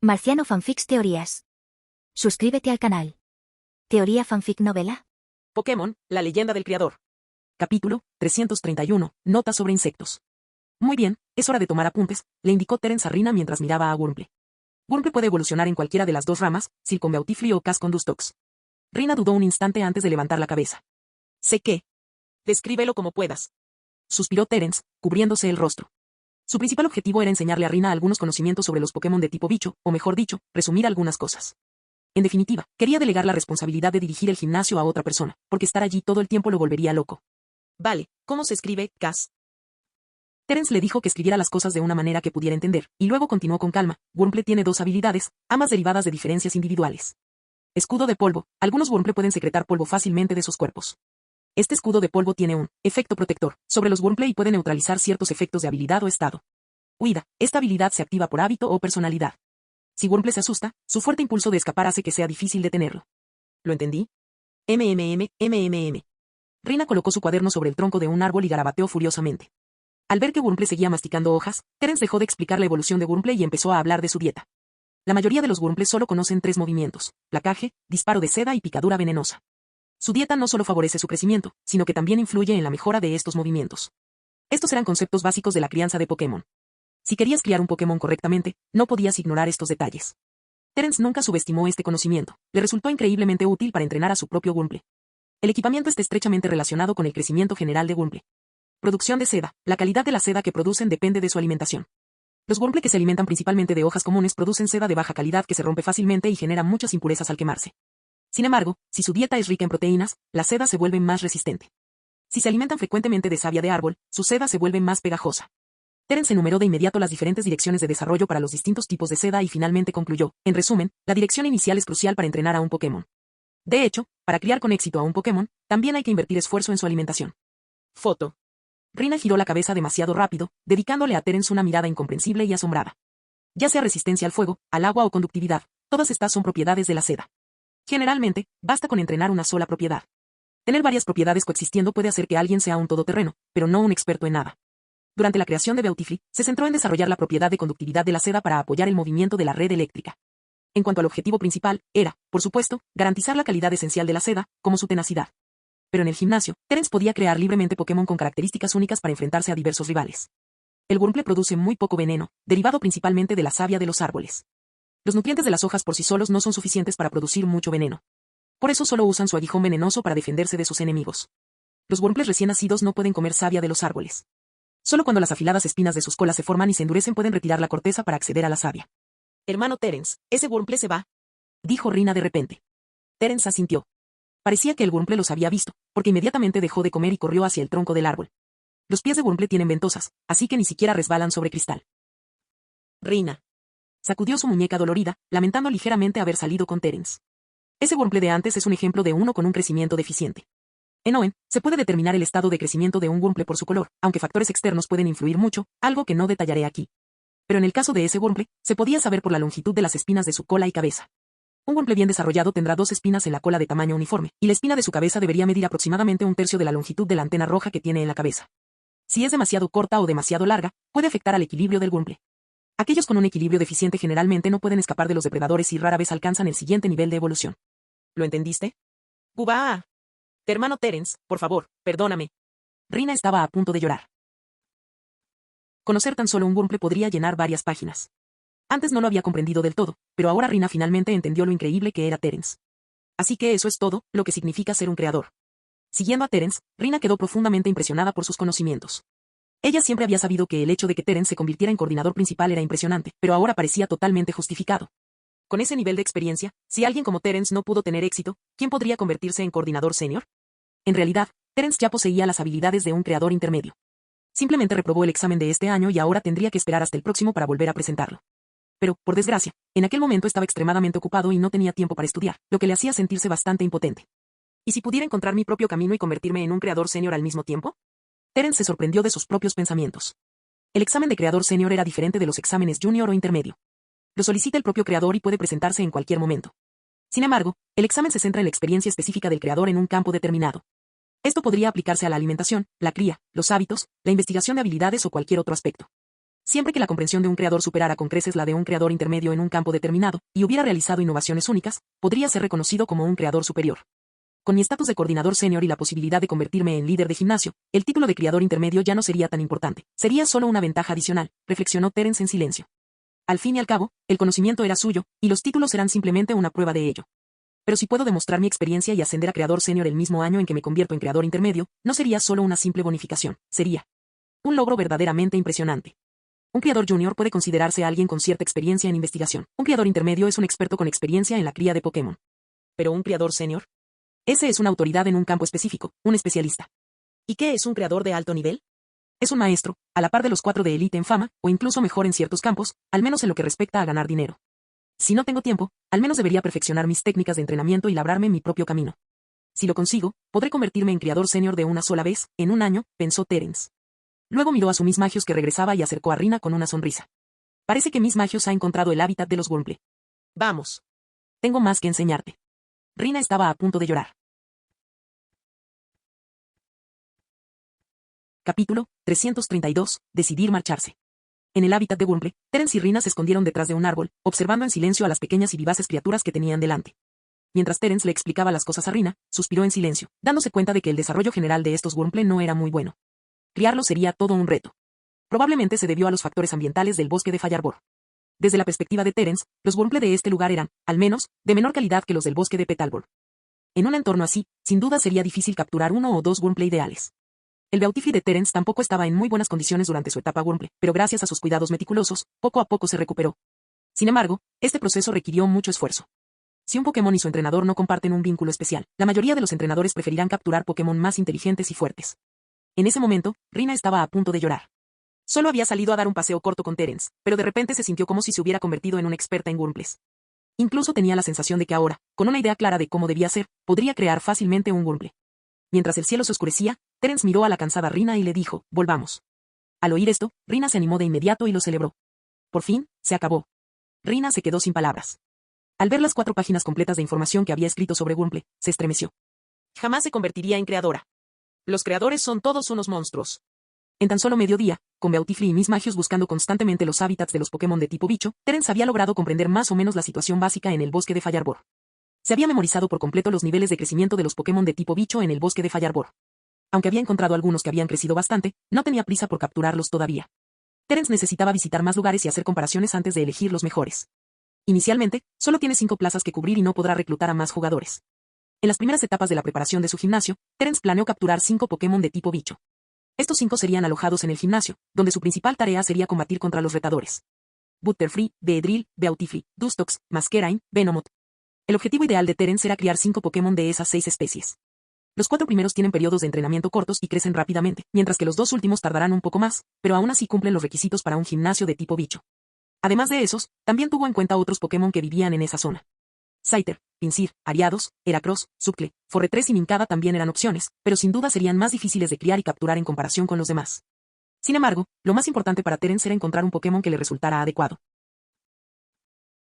Marciano Fanfics Teorías. Suscríbete al canal. Teoría Fanfic Novela. Pokémon, la leyenda del creador. Capítulo 331. Notas sobre insectos. Muy bien, es hora de tomar apuntes, le indicó Terence a Rina mientras miraba a Wurmple. Wurmple puede evolucionar en cualquiera de las dos ramas, Silcon Beautifly o Cascondustox. Rina dudó un instante antes de levantar la cabeza. Sé qué. Descríbelo como puedas. Suspiró Terence, cubriéndose el rostro. Su principal objetivo era enseñarle a Rina algunos conocimientos sobre los Pokémon de tipo bicho, o mejor dicho, resumir algunas cosas. En definitiva, quería delegar la responsabilidad de dirigir el gimnasio a otra persona, porque estar allí todo el tiempo lo volvería loco. Vale, ¿cómo se escribe, Cas? Terence le dijo que escribiera las cosas de una manera que pudiera entender, y luego continuó con calma. Wurmple tiene dos habilidades, ambas derivadas de diferencias individuales. Escudo de polvo. Algunos Wurmple pueden secretar polvo fácilmente de sus cuerpos. Este escudo de polvo tiene un efecto protector sobre los Wurmple y puede neutralizar ciertos efectos de habilidad o estado. Huida. Esta habilidad se activa por hábito o personalidad. Si Wurmple se asusta, su fuerte impulso de escapar hace que sea difícil detenerlo. ¿Lo entendí? MMM. Rina colocó su cuaderno sobre el tronco de un árbol y garabateó furiosamente. Al ver que Wurmple seguía masticando hojas, Terence dejó de explicar la evolución de Wurmple y empezó a hablar de su dieta. La mayoría de los Wurmple solo conocen tres movimientos: placaje, disparo de seda y picadura venenosa. Su dieta no solo favorece su crecimiento, sino que también influye en la mejora de estos movimientos. Estos eran conceptos básicos de la crianza de Pokémon. Si querías criar un Pokémon correctamente, no podías ignorar estos detalles. Terence nunca subestimó este conocimiento, le resultó increíblemente útil para entrenar a su propio Wurmple. El equipamiento está estrechamente relacionado con el crecimiento general de Wurmple. Producción de seda. La calidad de la seda que producen depende de su alimentación. Los Wurmple que se alimentan principalmente de hojas comunes producen seda de baja calidad que se rompe fácilmente y genera muchas impurezas al quemarse. Sin embargo, si su dieta es rica en proteínas, la seda se vuelve más resistente. Si se alimentan frecuentemente de savia de árbol, su seda se vuelve más pegajosa. Terence enumeró de inmediato las diferentes direcciones de desarrollo para los distintos tipos de seda y finalmente concluyó, en resumen, la dirección inicial es crucial para entrenar a un Pokémon. De hecho, para criar con éxito a un Pokémon, también hay que invertir esfuerzo en su alimentación. Foto. Rina giró la cabeza demasiado rápido, dedicándole a Terence una mirada incomprensible y asombrada. Ya sea resistencia al fuego, al agua o conductividad, todas estas son propiedades de la seda. Generalmente, basta con entrenar una sola propiedad. Tener varias propiedades coexistiendo puede hacer que alguien sea un todoterreno, pero no un experto en nada. Durante la creación de Beautifly, se centró en desarrollar la propiedad de conductividad de la seda para apoyar el movimiento de la red eléctrica. En cuanto al objetivo principal, era, por supuesto, garantizar la calidad esencial de la seda, como su tenacidad. Pero en el gimnasio, Terence podía crear libremente Pokémon con características únicas para enfrentarse a diversos rivales. El Wurmple produce muy poco veneno, derivado principalmente de la savia de los árboles. Los nutrientes de las hojas por sí solos no son suficientes para producir mucho veneno. Por eso solo usan su aguijón venenoso para defenderse de sus enemigos. Los Wurmples recién nacidos no pueden comer savia de los árboles. Solo cuando las afiladas espinas de sus colas se forman y se endurecen pueden retirar la corteza para acceder a la savia. Hermano Terence, ¿ese Wurmple se va?, dijo Rina de repente. Terence asintió. Parecía que el Wurmple los había visto, porque inmediatamente dejó de comer y corrió hacia el tronco del árbol. Los pies de Wurmple tienen ventosas, así que ni siquiera resbalan sobre cristal. Rina sacudió su muñeca dolorida, lamentando ligeramente haber salido con Terence. Ese Wurmple de antes es un ejemplo de uno con un crecimiento deficiente. En Owen, se puede determinar el estado de crecimiento de un Wurmple por su color, aunque factores externos pueden influir mucho, algo que no detallaré aquí. Pero en el caso de ese Wurmple, se podía saber por la longitud de las espinas de su cola y cabeza. Un Wurmple bien desarrollado tendrá dos espinas en la cola de tamaño uniforme, y la espina de su cabeza debería medir aproximadamente un tercio de la longitud de la antena roja que tiene en la cabeza. Si es demasiado corta o demasiado larga, puede afectar al equilibrio del Wurmple. Aquellos con un equilibrio deficiente generalmente no pueden escapar de los depredadores y rara vez alcanzan el siguiente nivel de evolución. ¿Lo entendiste? ¡Bubá! Hermano Terence, por favor, perdóname. Rina estaba a punto de llorar. Conocer tan solo un Wurmple podría llenar varias páginas. Antes no lo había comprendido del todo, pero ahora Rina finalmente entendió lo increíble que era Terence. Así que eso es todo, lo que significa ser un creador. Siguiendo a Terence, Rina quedó profundamente impresionada por sus conocimientos. Ella siempre había sabido que el hecho de que Terence se convirtiera en coordinador principal era impresionante, pero ahora parecía totalmente justificado. Con ese nivel de experiencia, si alguien como Terence no pudo tener éxito, ¿quién podría convertirse en coordinador senior? En realidad, Terence ya poseía las habilidades de un creador intermedio. Simplemente reprobó el examen de este año y ahora tendría que esperar hasta el próximo para volver a presentarlo. Pero, por desgracia, en aquel momento estaba extremadamente ocupado y no tenía tiempo para estudiar, lo que le hacía sentirse bastante impotente. ¿Y si pudiera encontrar mi propio camino y convertirme en un creador senior al mismo tiempo? Terence se sorprendió de sus propios pensamientos. El examen de creador senior era diferente de los exámenes junior o intermedio. Lo solicita el propio creador y puede presentarse en cualquier momento. Sin embargo, el examen se centra en la experiencia específica del creador en un campo determinado. Esto podría aplicarse a la alimentación, la cría, los hábitos, la investigación de habilidades o cualquier otro aspecto. Siempre que la comprensión de un creador superara con creces la de un creador intermedio en un campo determinado, y hubiera realizado innovaciones únicas, podría ser reconocido como un creador superior. Con mi estatus de coordinador senior y la posibilidad de convertirme en líder de gimnasio, el título de criador intermedio ya no sería tan importante, sería solo una ventaja adicional, reflexionó Terence en silencio. Al fin y al cabo, el conocimiento era suyo, y los títulos eran simplemente una prueba de ello. Pero si puedo demostrar mi experiencia y ascender a creador senior el mismo año en que me convierto en creador intermedio, no sería solo una simple bonificación, sería un logro verdaderamente impresionante. Un criador junior puede considerarse alguien con cierta experiencia en investigación. Un criador intermedio es un experto con experiencia en la cría de Pokémon. ¿Pero un criador senior? Ese es una autoridad en un campo específico, un especialista. ¿Y qué es un creador de alto nivel? Es un maestro, a la par de los 4 de élite en fama, o incluso mejor en ciertos campos, al menos en lo que respecta a ganar dinero. Si no tengo tiempo, al menos debería perfeccionar mis técnicas de entrenamiento y labrarme mi propio camino. Si lo consigo, podré convertirme en criador senior de una sola vez, en un año, pensó Terence. Luego miró a su Miss Magios que regresaba y acercó a Rina con una sonrisa. Parece que Miss Magios ha encontrado el hábitat de los Wurmple. Vamos. Tengo más que enseñarte. Rina estaba a punto de llorar. Capítulo 332. Decidir marcharse. En el hábitat de Wurmple, Terence y Rina se escondieron detrás de un árbol, observando en silencio a las pequeñas y vivaces criaturas que tenían delante. Mientras Terence le explicaba las cosas a Rina, suspiró en silencio, dándose cuenta de que el desarrollo general de estos Wurmple no era muy bueno. Criarlos sería todo un reto. Probablemente se debió a los factores ambientales del bosque de Fallarbor. Desde la perspectiva de Terence, los Wurmple de este lugar eran, al menos, de menor calidad que los del bosque de Petalbor. En un entorno así, sin duda sería difícil capturar 1 o 2 Wurmple ideales. El Beautifly de Terence tampoco estaba en muy buenas condiciones durante su etapa Wurmple, pero gracias a sus cuidados meticulosos, poco a poco se recuperó. Sin embargo, este proceso requirió mucho esfuerzo. Si un Pokémon y su entrenador no comparten un vínculo especial, la mayoría de los entrenadores preferirán capturar Pokémon más inteligentes y fuertes. En ese momento, Rina estaba a punto de llorar. Solo había salido a dar un paseo corto con Terence, pero de repente se sintió como si se hubiera convertido en una experta en Wurmples. Incluso tenía la sensación de que ahora, con una idea clara de cómo debía ser, podría crear fácilmente un Wurmple. Mientras el cielo se oscurecía, Terence miró a la cansada Rina y le dijo, volvamos. Al oír esto, Rina se animó de inmediato y lo celebró. Por fin, se acabó. Rina se quedó sin palabras. Al ver las 4 páginas completas de información que había escrito sobre Wurmple, se estremeció. Jamás se convertiría en creadora. Los creadores son todos unos monstruos. En tan solo mediodía, con Beautifly y Miss Magios buscando constantemente los hábitats de los Pokémon de tipo bicho, Terence había logrado comprender más o menos la situación básica en el bosque de Fallarbor. Se había memorizado por completo los niveles de crecimiento de los Pokémon de tipo bicho en el bosque de Fallarbor. Aunque había encontrado algunos que habían crecido bastante, no tenía prisa por capturarlos todavía. Terence necesitaba visitar más lugares y hacer comparaciones antes de elegir los mejores. Inicialmente, solo tiene 5 plazas que cubrir y no podrá reclutar a más jugadores. En las primeras etapas de la preparación de su gimnasio, Terence planeó capturar 5 Pokémon de tipo bicho. Estos 5 serían alojados en el gimnasio, donde su principal tarea sería combatir contra los retadores. Butterfree, Beedrill, Beautifly, Dustox, Masquerain, Venomoth. El objetivo ideal de Terence era criar 5 Pokémon de esas 6 especies. Los 4 primeros tienen periodos de entrenamiento cortos y crecen rápidamente, mientras que los 2 últimos tardarán un poco más, pero aún así cumplen los requisitos para un gimnasio de tipo bicho. Además de esos, también tuvo en cuenta otros Pokémon que vivían en esa zona. Scyther, Pinsir, Ariados, Heracross, Sucle, Forretress y Mincada también eran opciones, pero sin duda serían más difíciles de criar y capturar en comparación con los demás. Sin embargo, lo más importante para Terence era encontrar un Pokémon que le resultara adecuado.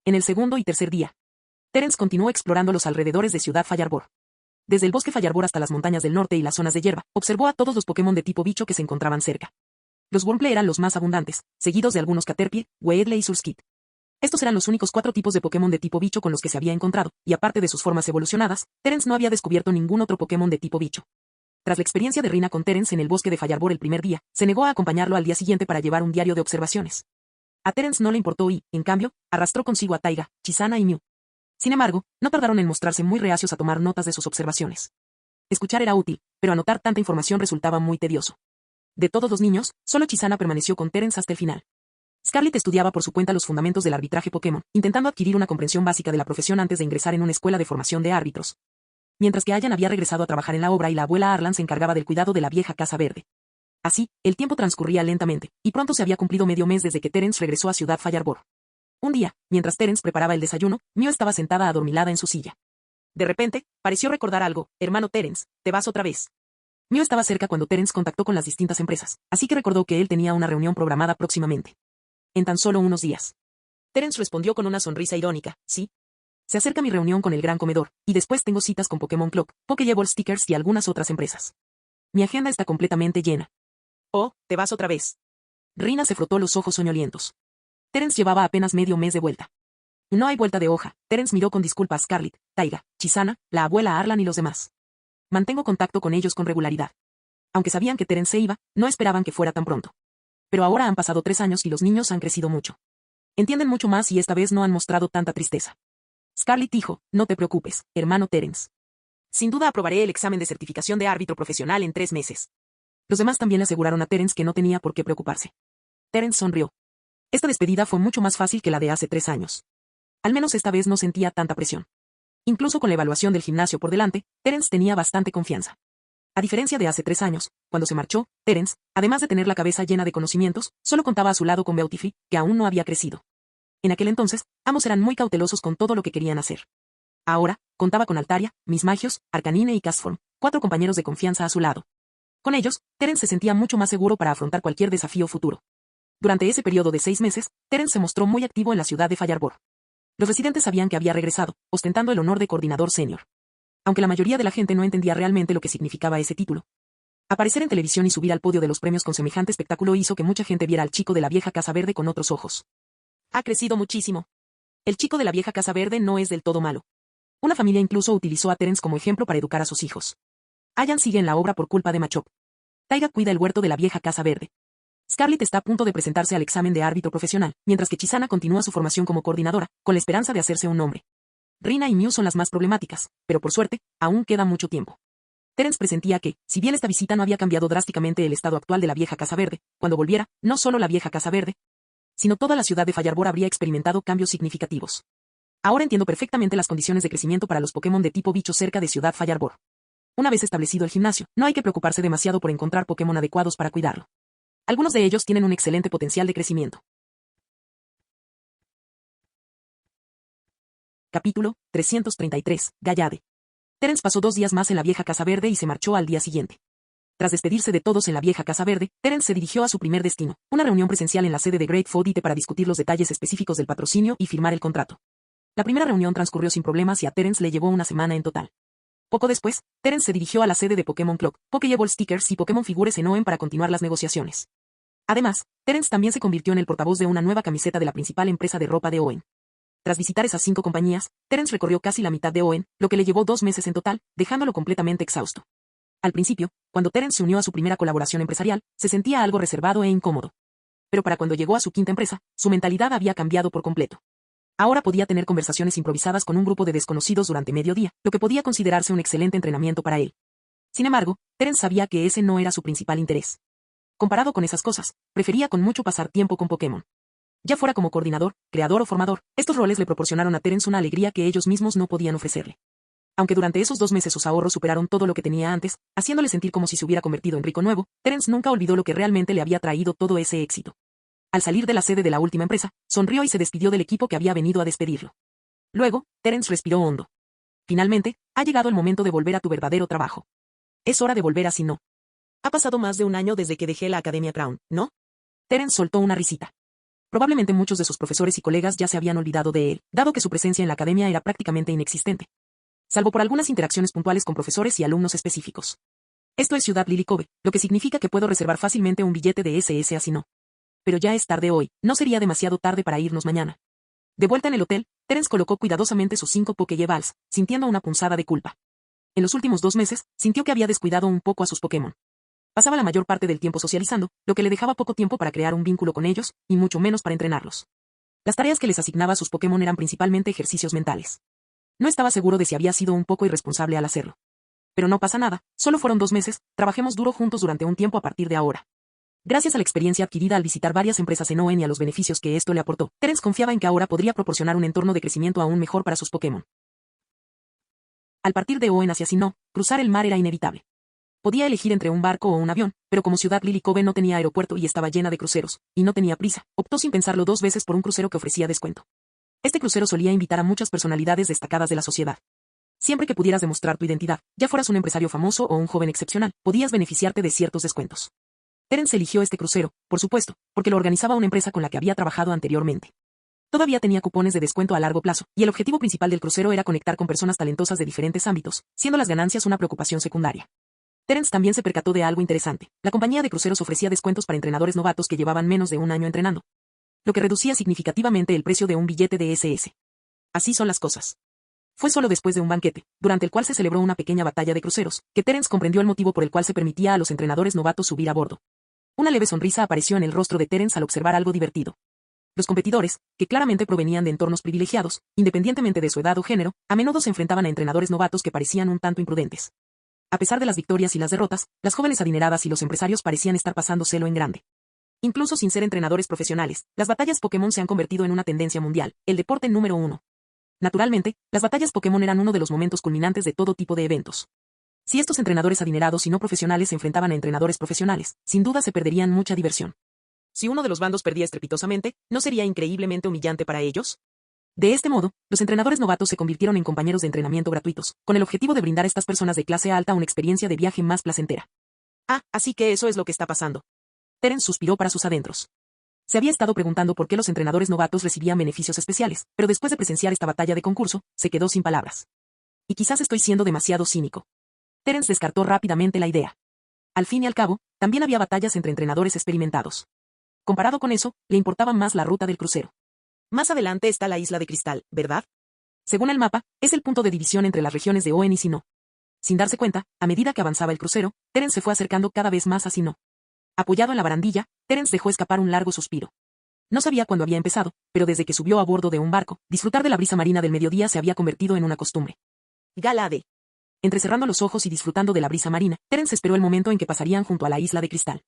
En el segundo y tercer día, Terence continuó explorando los alrededores de Ciudad Fallarbor. Desde el bosque Fallarbor hasta las montañas del norte y las zonas de hierba, observó a todos los Pokémon de tipo bicho que se encontraban cerca. Los Wurmple eran los más abundantes, seguidos de algunos Caterpie, Weedle y Surskit. Estos eran los únicos 4 tipos de Pokémon de tipo bicho con los que se había encontrado, y aparte de sus formas evolucionadas, Terence no había descubierto ningún otro Pokémon de tipo bicho. Tras la experiencia de Rina con Terence en el bosque de Fallarbor el primer día, se negó a acompañarlo al día siguiente para llevar un diario de observaciones. A Terence no le importó y, en cambio, arrastró consigo a Taiga, Chisana y Mew. Sin embargo, no tardaron en mostrarse muy reacios a tomar notas de sus observaciones. Escuchar era útil, pero anotar tanta información resultaba muy tedioso. De todos los niños, solo Chisana permaneció con Terence hasta el final. Scarlet estudiaba por su cuenta los fundamentos del arbitraje Pokémon, intentando adquirir una comprensión básica de la profesión antes de ingresar en una escuela de formación de árbitros. Mientras que Allan había regresado a trabajar en la obra y la abuela Arlan se encargaba del cuidado de la vieja Casa Verde. Así, el tiempo transcurría lentamente, y pronto se había cumplido medio mes desde que Terence regresó a Ciudad Fallarbor. Un día, mientras Terence preparaba el desayuno, Mew estaba sentada adormilada en su silla. De repente, pareció recordar algo. Hermano Terence, ¿te vas otra vez? Mew estaba cerca cuando Terence contactó con las distintas empresas, así que recordó que él tenía una reunión programada próximamente. En tan solo unos días. Terence respondió con una sonrisa irónica, sí. Se acerca mi reunión con el Gran Comedor, y después tengo citas con Pokémon Clock, Pokéball Stickers y algunas otras empresas. Mi agenda está completamente llena. Oh, ¿te vas otra vez? Rina se frotó los ojos soñolientos. Terence llevaba apenas medio mes de vuelta. No hay vuelta de hoja. Terence miró con disculpa a Scarlett, Taiga, Chisana, la abuela Arlan y los demás. Mantengo contacto con ellos con regularidad. Aunque sabían que Terence se iba, no esperaban que fuera tan pronto. Pero ahora han pasado 3 años y los niños han crecido mucho. Entienden mucho más y esta vez no han mostrado tanta tristeza. Scarlett dijo, no te preocupes, hermano Terence. Sin duda aprobaré el examen de certificación de árbitro profesional en 3 meses. Los demás también le aseguraron a Terence que no tenía por qué preocuparse. Terence sonrió. Esta despedida fue mucho más fácil que la de hace 3 años. Al menos esta vez no sentía tanta presión. Incluso con la evaluación del gimnasio por delante, Terence tenía bastante confianza. A diferencia de hace 3 años, cuando se marchó, Terence, además de tener la cabeza llena de conocimientos, solo contaba a su lado con Beautiful, que aún no había crecido. En aquel entonces, ambos eran muy cautelosos con todo lo que querían hacer. Ahora, contaba con Altaria, Miss Magios, Arcanine y Castform, 4 compañeros de confianza a su lado. Con ellos, Terence se sentía mucho más seguro para afrontar cualquier desafío futuro. Durante ese periodo de 6 meses, Terence se mostró muy activo en la ciudad de Fallarbor. Los residentes sabían que había regresado, ostentando el honor de coordinador senior. Aunque la mayoría de la gente no entendía realmente lo que significaba ese título. Aparecer en televisión y subir al podio de los premios con semejante espectáculo hizo que mucha gente viera al chico de la vieja Casa Verde con otros ojos. Ha crecido muchísimo. El chico de la vieja Casa Verde no es del todo malo. Una familia incluso utilizó a Terence como ejemplo para educar a sus hijos. Ayan sigue en la obra por culpa de Machop. Taiga cuida el huerto de la vieja Casa Verde. Scarlett está a punto de presentarse al examen de árbitro profesional, mientras que Chisana continúa su formación como coordinadora, con la esperanza de hacerse un nombre. Rina y Mew son las más problemáticas, pero por suerte, aún queda mucho tiempo. Terence presentía que, si bien esta visita no había cambiado drásticamente el estado actual de la vieja Casa Verde, cuando volviera, no solo la vieja Casa Verde, sino toda la ciudad de Fallarbor habría experimentado cambios significativos. Ahora entiendo perfectamente las condiciones de crecimiento para los Pokémon de tipo bicho cerca de Ciudad Fallarbor. Una vez establecido el gimnasio, no hay que preocuparse demasiado por encontrar Pokémon adecuados para cuidarlo. Algunos de ellos tienen un excelente potencial de crecimiento. Capítulo 333, Gallade. Terence pasó 2 días más en la vieja Casa Verde y se marchó al día siguiente. Tras despedirse de todos en la vieja Casa Verde, Terence se dirigió a su primer destino, una reunión presencial en la sede de Great Fodite para discutir los detalles específicos del patrocinio y firmar el contrato. La primera reunión transcurrió sin problemas y a Terence le llevó una semana en total. Poco después, Terence se dirigió a la sede de Pokémon Clock, Pokéball Stickers y Pokémon Figures en Oen para continuar las negociaciones. Además, Terence también se convirtió en el portavoz de una nueva camiseta de la principal empresa de ropa de Oen. Tras visitar esas 5 compañías, Terence recorrió casi la mitad de Oen, lo que le llevó 2 meses en total, dejándolo completamente exhausto. Al principio, cuando Terence se unió a su primera colaboración empresarial, se sentía algo reservado e incómodo. Pero para cuando llegó a su 5ª empresa, su mentalidad había cambiado por completo. Ahora podía tener conversaciones improvisadas con un grupo de desconocidos durante mediodía, lo que podía considerarse un excelente entrenamiento para él. Sin embargo, Terence sabía que ese no era su principal interés. Comparado con esas cosas, prefería con mucho pasar tiempo con Pokémon. Ya fuera como coordinador, creador o formador, estos roles le proporcionaron a Terence una alegría que ellos mismos no podían ofrecerle. Aunque durante esos 2 meses sus ahorros superaron todo lo que tenía antes, haciéndole sentir como si se hubiera convertido en rico nuevo, Terence nunca olvidó lo que realmente le había traído todo ese éxito. Al salir de la sede de la última empresa, sonrió y se despidió del equipo que había venido a despedirlo. Luego, Terence respiró hondo. Finalmente, ha llegado el momento de volver a tu verdadero trabajo. Es hora de volver a Sinnoh. Ha pasado más de un año desde que dejé la Academia Crown, ¿no? Terence soltó una risita. Probablemente muchos de sus profesores y colegas ya se habían olvidado de él, dado que su presencia en la academia era prácticamente inexistente. Salvo por algunas interacciones puntuales con profesores y alumnos específicos. Esto es Ciudad Lily Cove, lo que significa que puedo reservar fácilmente un billete de SS a Sinnoh. Pero ya es tarde hoy, no sería demasiado tarde para irnos mañana. De vuelta en el hotel, Terence colocó cuidadosamente sus 5 Pokéballs, sintiendo una punzada de culpa. En los últimos 2 meses, sintió que había descuidado un poco a sus Pokémon. Pasaba la mayor parte del tiempo socializando, lo que le dejaba poco tiempo para crear un vínculo con ellos, y mucho menos para entrenarlos. Las tareas que les asignaba a sus Pokémon eran principalmente ejercicios mentales. No estaba seguro de si había sido un poco irresponsable al hacerlo. Pero no pasa nada, solo fueron 2 meses, trabajemos duro juntos durante un tiempo a partir de ahora. Gracias a la experiencia adquirida al visitar varias empresas en Oen y a los beneficios que esto le aportó, Terence confiaba en que ahora podría proporcionar un entorno de crecimiento aún mejor para sus Pokémon. Al partir de Oen hacia Sinnoh, cruzar el mar era inevitable. Podía elegir entre un barco o un avión, pero como Ciudad Lily Cove no tenía aeropuerto y estaba llena de cruceros, y no tenía prisa, optó sin pensarlo 2 veces por un crucero que ofrecía descuento. Este crucero solía invitar a muchas personalidades destacadas de la sociedad. Siempre que pudieras demostrar tu identidad, ya fueras un empresario famoso o un joven excepcional, podías beneficiarte de ciertos descuentos. Terence eligió este crucero, por supuesto, porque lo organizaba una empresa con la que había trabajado anteriormente. Todavía tenía cupones de descuento a largo plazo, y el objetivo principal del crucero era conectar con personas talentosas de diferentes ámbitos, siendo las ganancias una preocupación secundaria. Terence también se percató de algo interesante. La compañía de cruceros ofrecía descuentos para entrenadores novatos que llevaban menos de un año entrenando, lo que reducía significativamente el precio de un billete de SS. Así son las cosas. Fue solo después de un banquete, durante el cual se celebró una pequeña batalla de cruceros, que Terence comprendió el motivo por el cual se permitía a los entrenadores novatos subir a bordo. Una leve sonrisa apareció en el rostro de Terence al observar algo divertido. Los competidores, que claramente provenían de entornos privilegiados, independientemente de su edad o género, a menudo se enfrentaban a entrenadores novatos que parecían un tanto imprudentes. A pesar de las victorias y las derrotas, las jóvenes adineradas y los empresarios parecían estar pasándoselo en grande. Incluso sin ser entrenadores profesionales, las batallas Pokémon se han convertido en una tendencia mundial, el deporte número uno. Naturalmente, las batallas Pokémon eran uno de los momentos culminantes de todo tipo de eventos. Si estos entrenadores adinerados y no profesionales se enfrentaban a entrenadores profesionales, sin duda se perderían mucha diversión. Si uno de los bandos perdía estrepitosamente, ¿no sería increíblemente humillante para ellos? De este modo, los entrenadores novatos se convirtieron en compañeros de entrenamiento gratuitos, con el objetivo de brindar a estas personas de clase alta una experiencia de viaje más placentera. Ah, así que eso es lo que está pasando. Terence suspiró para sus adentros. Se había estado preguntando por qué los entrenadores novatos recibían beneficios especiales, pero después de presenciar esta batalla de concurso, se quedó sin palabras. Y quizás estoy siendo demasiado cínico. Terence descartó rápidamente la idea. Al fin y al cabo, también había batallas entre entrenadores experimentados. Comparado con eso, le importaba más la ruta del crucero. Más adelante está la isla de Cristal, ¿verdad? Según el mapa, es el punto de división entre las regiones de Hoenn y Sinnoh. Sin darse cuenta, a medida que avanzaba el crucero, Terence se fue acercando cada vez más a Sinnoh. Apoyado en la barandilla, Terence dejó escapar un largo suspiro. No sabía cuándo había empezado, pero desde que subió a bordo de un barco, disfrutar de la brisa marina del mediodía se había convertido en una costumbre. Galade. Entrecerrando los ojos y disfrutando de la brisa marina, Terence esperó el momento en que pasarían junto a la isla de Cristal.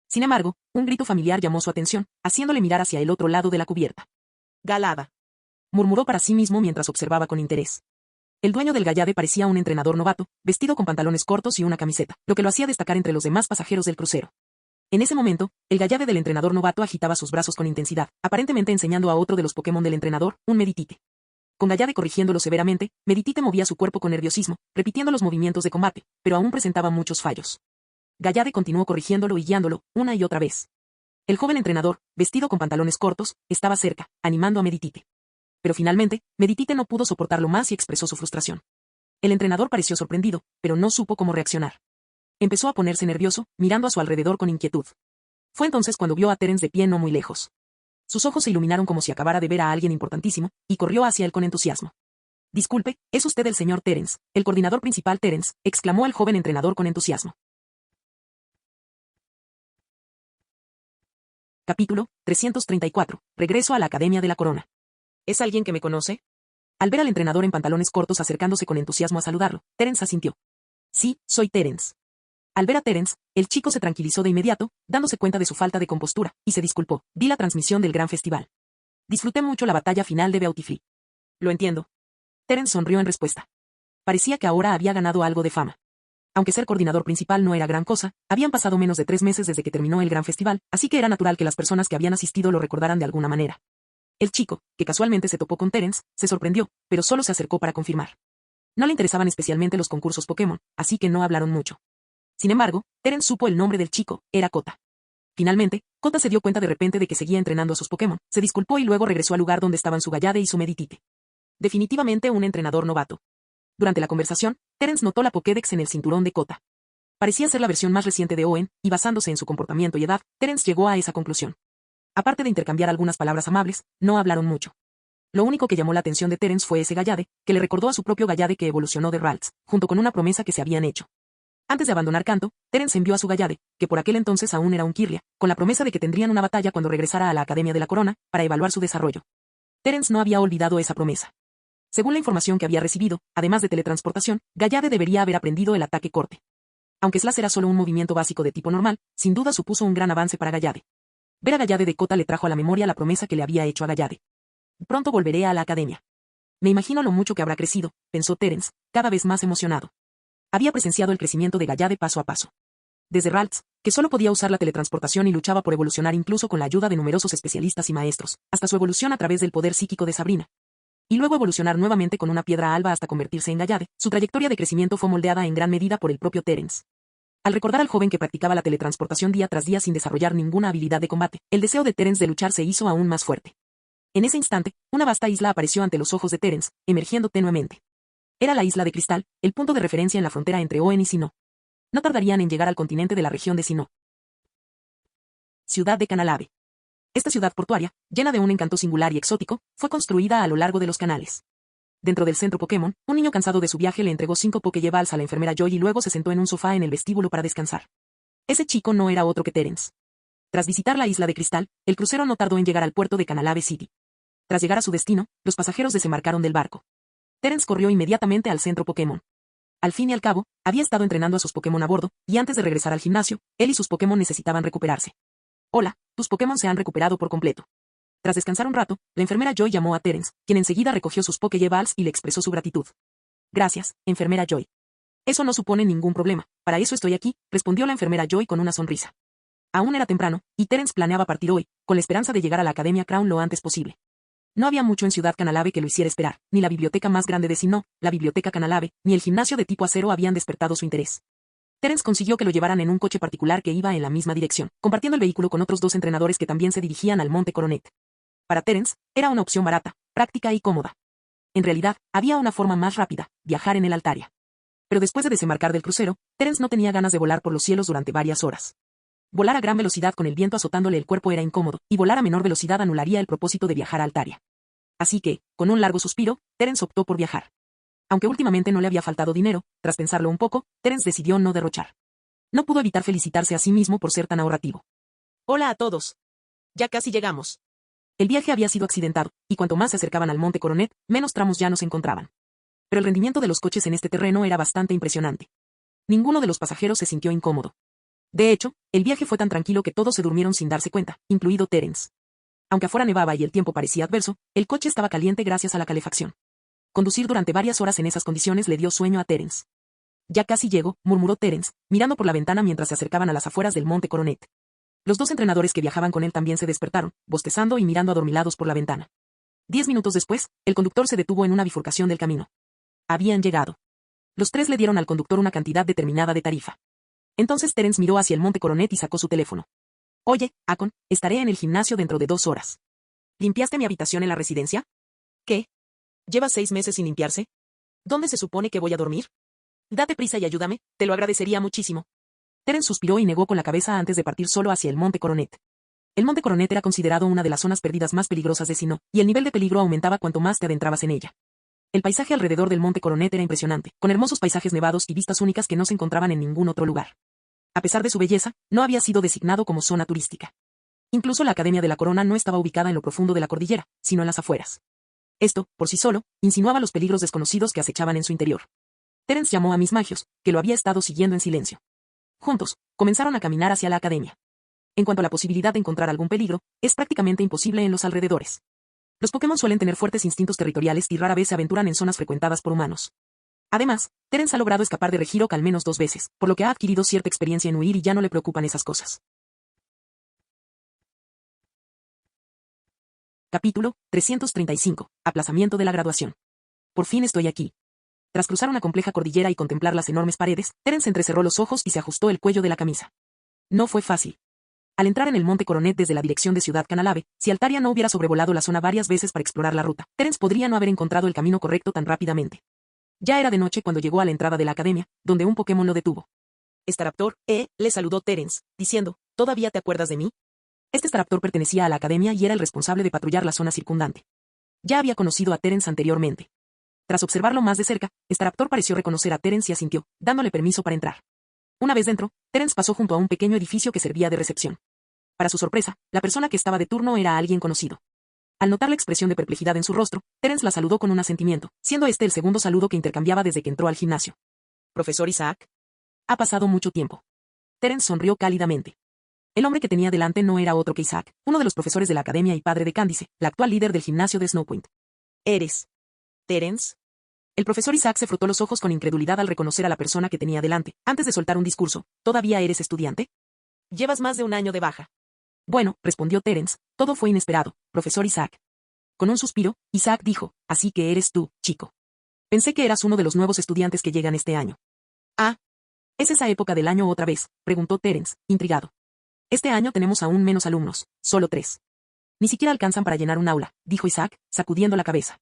Sin embargo, un grito familiar llamó su atención, haciéndole mirar hacia el otro lado de la cubierta. Galada. Murmuró para sí mismo mientras observaba con interés. El dueño del Gallade parecía un entrenador novato, vestido con pantalones cortos y una camiseta, lo que lo hacía destacar entre los demás pasajeros del crucero. En ese momento, el Gallade del entrenador novato agitaba sus brazos con intensidad, aparentemente enseñando a otro de los Pokémon del entrenador, un Meditite. Con Gallade corrigiéndolo severamente, Meditite movía su cuerpo con nerviosismo, repitiendo los movimientos de combate, pero aún presentaba muchos fallos. Gallade continuó corrigiéndolo y guiándolo, una y otra vez. El joven entrenador, vestido con pantalones cortos, estaba cerca, animando a Meditite. Pero finalmente, Meditite no pudo soportarlo más y expresó su frustración. El entrenador pareció sorprendido, pero no supo cómo reaccionar. Empezó a ponerse nervioso, mirando a su alrededor con inquietud. Fue entonces cuando vio a Terence de pie no muy lejos. Sus ojos se iluminaron como si acabara de ver a alguien importantísimo, y corrió hacia él con entusiasmo. Disculpe, ¿es usted el señor Terence, el coordinador principal Terence?, exclamó el joven entrenador con entusiasmo. Capítulo 334. Regreso a la Academia de la Corona. ¿Es alguien que me conoce? Al ver al entrenador en pantalones cortos acercándose con entusiasmo a saludarlo, Terence asintió. Sí, soy Terence. Al ver a Terence, el chico se tranquilizó de inmediato, dándose cuenta de su falta de compostura, y se disculpó. Vi la transmisión del gran festival. Disfruté mucho la batalla final de Beautifly. Lo entiendo. Terence sonrió en respuesta. Parecía que ahora había ganado algo de fama. Aunque ser coordinador principal no era gran cosa, habían pasado menos de 3 meses desde que terminó el gran festival, así que era natural que las personas que habían asistido lo recordaran de alguna manera. El chico, que casualmente se topó con Terence, se sorprendió, pero solo se acercó para confirmar. No le interesaban especialmente los concursos Pokémon, así que no hablaron mucho. Sin embargo, Terence supo el nombre del chico, era Kota. Finalmente, Kota se dio cuenta de repente de que seguía entrenando a sus Pokémon, se disculpó y luego regresó al lugar donde estaban su Gallade y su Meditite. Definitivamente un entrenador novato. Durante la conversación, Terence notó la Pokédex en el cinturón de Kota. Parecía ser la versión más reciente de Hoenn, y basándose en su comportamiento y edad, Terence llegó a esa conclusión. Aparte de intercambiar algunas palabras amables, no hablaron mucho. Lo único que llamó la atención de Terence fue ese Gallade, que le recordó a su propio Gallade que evolucionó de Ralts, junto con una promesa que se habían hecho. Antes de abandonar Kanto, Terence envió a su Gallade, que por aquel entonces aún era un Kirlia, con la promesa de que tendrían una batalla cuando regresara a la Academia de la Corona, para evaluar su desarrollo. Terence no había olvidado esa promesa. Según la información que había recibido, además de teletransportación, Gallade debería haber aprendido el ataque corte. Aunque Slash era solo un movimiento básico de tipo normal, sin duda supuso un gran avance para Gallade. Ver a Gallade de Kota le trajo a la memoria la promesa que le había hecho a Gallade. Pronto volveré a la academia. Me imagino lo mucho que habrá crecido, pensó Terence, cada vez más emocionado. Había presenciado el crecimiento de Gallade paso a paso. Desde Ralts, que solo podía usar la teletransportación y luchaba por evolucionar incluso con la ayuda de numerosos especialistas y maestros, hasta su evolución a través del poder psíquico de Sabrina. Y luego evolucionar nuevamente con una piedra alba hasta convertirse en Gallade, su trayectoria de crecimiento fue moldeada en gran medida por el propio Terence. Al recordar al joven que practicaba la teletransportación día tras día sin desarrollar ninguna habilidad de combate, el deseo de Terence de luchar se hizo aún más fuerte. En ese instante, una vasta isla apareció ante los ojos de Terence, emergiendo tenuemente. Era la isla de Cristal, el punto de referencia en la frontera entre Hoenn y Sinnoh. No tardarían en llegar al continente de la región de Sinnoh. Ciudad de Canalave. Esta ciudad portuaria, llena de un encanto singular y exótico, fue construida a lo largo de los canales. Dentro del centro Pokémon, un niño cansado de su viaje le entregó 5 Pokéballs a la enfermera Joy y luego se sentó en un sofá en el vestíbulo para descansar. Ese chico no era otro que Terence. Tras visitar la isla de Cristal, el crucero no tardó en llegar al puerto de Canalave City. Tras llegar a su destino, los pasajeros desembarcaron del barco. Terence corrió inmediatamente al centro Pokémon. Al fin y al cabo, había estado entrenando a sus Pokémon a bordo, y antes de regresar al gimnasio, él y sus Pokémon necesitaban recuperarse. Hola, tus Pokémon se han recuperado por completo. Tras descansar un rato, la enfermera Joy llamó a Terence, quien enseguida recogió sus Pokéballs y le expresó su gratitud. Gracias, enfermera Joy. Eso no supone ningún problema, para eso estoy aquí, respondió la enfermera Joy con una sonrisa. Aún era temprano, y Terence planeaba partir hoy, con la esperanza de llegar a la Academia Crown lo antes posible. No había mucho en Ciudad Canalave que lo hiciera esperar, ni la biblioteca más grande de Sinnoh, la biblioteca Canalave, ni el gimnasio de tipo acero habían despertado su interés. Terence consiguió que lo llevaran en un coche particular que iba en la misma dirección, compartiendo el vehículo con otros 2 entrenadores que también se dirigían al Monte Coronet. Para Terence, era una opción barata, práctica y cómoda. En realidad, había una forma más rápida, viajar en el Altaria. Pero después de desembarcar del crucero, Terence no tenía ganas de volar por los cielos durante varias horas. Volar a gran velocidad con el viento azotándole el cuerpo era incómodo, y volar a menor velocidad anularía el propósito de viajar a Altaria. Así que, con un largo suspiro, Terence optó por viajar. Aunque últimamente no le había faltado dinero, tras pensarlo un poco, Terence decidió no derrochar. No pudo evitar felicitarse a sí mismo por ser tan ahorrativo. Hola a todos. Ya casi llegamos. El viaje había sido accidentado, y cuanto más se acercaban al Monte Coronet, menos tramos llanos encontraban. Pero el rendimiento de los coches en este terreno era bastante impresionante. Ninguno de los pasajeros se sintió incómodo. De hecho, el viaje fue tan tranquilo que todos se durmieron sin darse cuenta, incluido Terence. Aunque afuera nevaba y el tiempo parecía adverso, el coche estaba caliente gracias a la calefacción. Conducir durante varias horas en esas condiciones le dio sueño a Terence. Ya casi llego, murmuró Terence, mirando por la ventana mientras se acercaban a las afueras del Monte Coronet. Los 2 entrenadores que viajaban con él también se despertaron, bostezando y mirando adormilados por la ventana. 10 minutos después, el conductor se detuvo en una bifurcación del camino. Habían llegado. Los 3 le dieron al conductor una cantidad determinada de tarifa. Entonces Terence miró hacia el Monte Coronet y sacó su teléfono. Oye, Akon, estaré en el gimnasio dentro de 2 horas. ¿Limpiaste mi habitación en la residencia? ¿Qué? ¿Llevas 6 meses sin limpiarse? ¿Dónde se supone que voy a dormir? Date prisa y ayúdame, te lo agradecería muchísimo. Terence suspiró y negó con la cabeza antes de partir solo hacia el Monte Coronet. El Monte Coronet era considerado una de las zonas perdidas más peligrosas de Sinnoh, y el nivel de peligro aumentaba cuanto más te adentrabas en ella. El paisaje alrededor del Monte Coronet era impresionante, con hermosos paisajes nevados y vistas únicas que no se encontraban en ningún otro lugar. A pesar de su belleza, no había sido designado como zona turística. Incluso la Academia de la Corona no estaba ubicada en lo profundo de la cordillera, sino en las afueras. Esto, por sí solo, insinuaba los peligros desconocidos que acechaban en su interior. Terence llamó a Miss Magios, que lo había estado siguiendo en silencio. Juntos, comenzaron a caminar hacia la academia. En cuanto a la posibilidad de encontrar algún peligro, es prácticamente imposible en los alrededores. Los Pokémon suelen tener fuertes instintos territoriales y rara vez se aventuran en zonas frecuentadas por humanos. Además, Terence ha logrado escapar de Regirock al menos 2 veces, por lo que ha adquirido cierta experiencia en huir y ya no le preocupan esas cosas. Capítulo 335. Aplazamiento de la graduación. Por fin estoy aquí. Tras cruzar una compleja cordillera y contemplar las enormes paredes, Terence entrecerró los ojos y se ajustó el cuello de la camisa. No fue fácil. Al entrar en el Monte Coronet desde la dirección de Ciudad Canalave, si Altaria no hubiera sobrevolado la zona varias veces para explorar la ruta, Terence podría no haber encontrado el camino correcto tan rápidamente. Ya era de noche cuando llegó a la entrada de la academia, donde un Pokémon lo detuvo. Staraptor, le saludó Terence, diciendo, ¿todavía te acuerdas de mí? Este Staraptor pertenecía a la academia y era el responsable de patrullar la zona circundante. Ya había conocido a Terence anteriormente. Tras observarlo más de cerca, Staraptor pareció reconocer a Terence y asintió, dándole permiso para entrar. Una vez dentro, Terence pasó junto a un pequeño edificio que servía de recepción. Para su sorpresa, la persona que estaba de turno era alguien conocido. Al notar la expresión de perplejidad en su rostro, Terence la saludó con un asentimiento, siendo este el segundo saludo que intercambiaba desde que entró al gimnasio. ¿Profesor Isaac? Ha pasado mucho tiempo. Terence sonrió cálidamente. El hombre que tenía delante no era otro que Isaac, uno de los profesores de la academia y padre de Candice, la actual líder del gimnasio de Snowpoint. ¿Eres Terence? El profesor Isaac se frotó los ojos con incredulidad al reconocer a la persona que tenía delante, antes de soltar un discurso. ¿Todavía eres estudiante? Llevas más de 1 año de baja. Bueno, respondió Terence, todo fue inesperado, profesor Isaac. Con un suspiro, Isaac dijo, así que eres tú, chico. Pensé que eras uno de los nuevos estudiantes que llegan este año. Ah. ¿Es esa época del año otra vez?, preguntó Terence, intrigado. Este año tenemos aún menos alumnos, solo 3. Ni siquiera alcanzan para llenar un aula, dijo Isaac, sacudiendo la cabeza.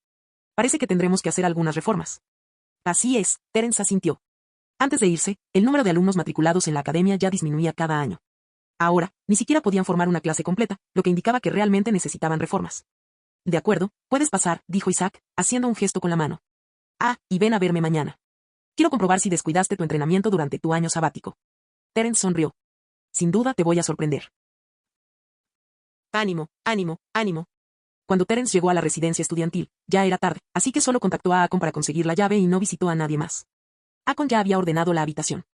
Parece que tendremos que hacer algunas reformas. Así es, Terence asintió. Antes de irse, el número de alumnos matriculados en la academia ya disminuía cada año. Ahora, ni siquiera podían formar una clase completa, lo que indicaba que realmente necesitaban reformas. De acuerdo, puedes pasar, dijo Isaac, haciendo un gesto con la mano. Ah, y ven a verme mañana. Quiero comprobar si descuidaste tu entrenamiento durante tu año sabático. Terence sonrió. Sin duda te voy a sorprender. Ánimo, ánimo, ánimo. Cuando Terence llegó a la residencia estudiantil, ya era tarde, así que solo contactó a Akon para conseguir la llave y no visitó a nadie más. Akon ya había ordenado la habitación.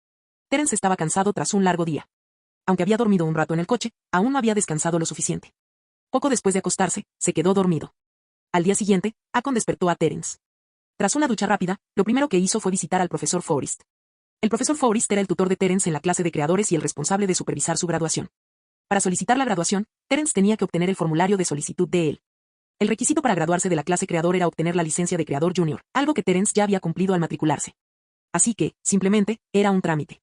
Terence estaba cansado tras un largo día. Aunque había dormido un rato en el coche, aún no había descansado lo suficiente. Poco después de acostarse, se quedó dormido. Al día siguiente, Akon despertó a Terence. Tras una ducha rápida, lo primero que hizo fue visitar al profesor Forrest. El profesor Forrest era el tutor de Terence en la clase de creadores y el responsable de supervisar su graduación. Para solicitar la graduación, Terence tenía que obtener el formulario de solicitud de él. El requisito para graduarse de la clase creador era obtener la licencia de creador junior, algo que Terence ya había cumplido al matricularse. Así que, simplemente, era un trámite.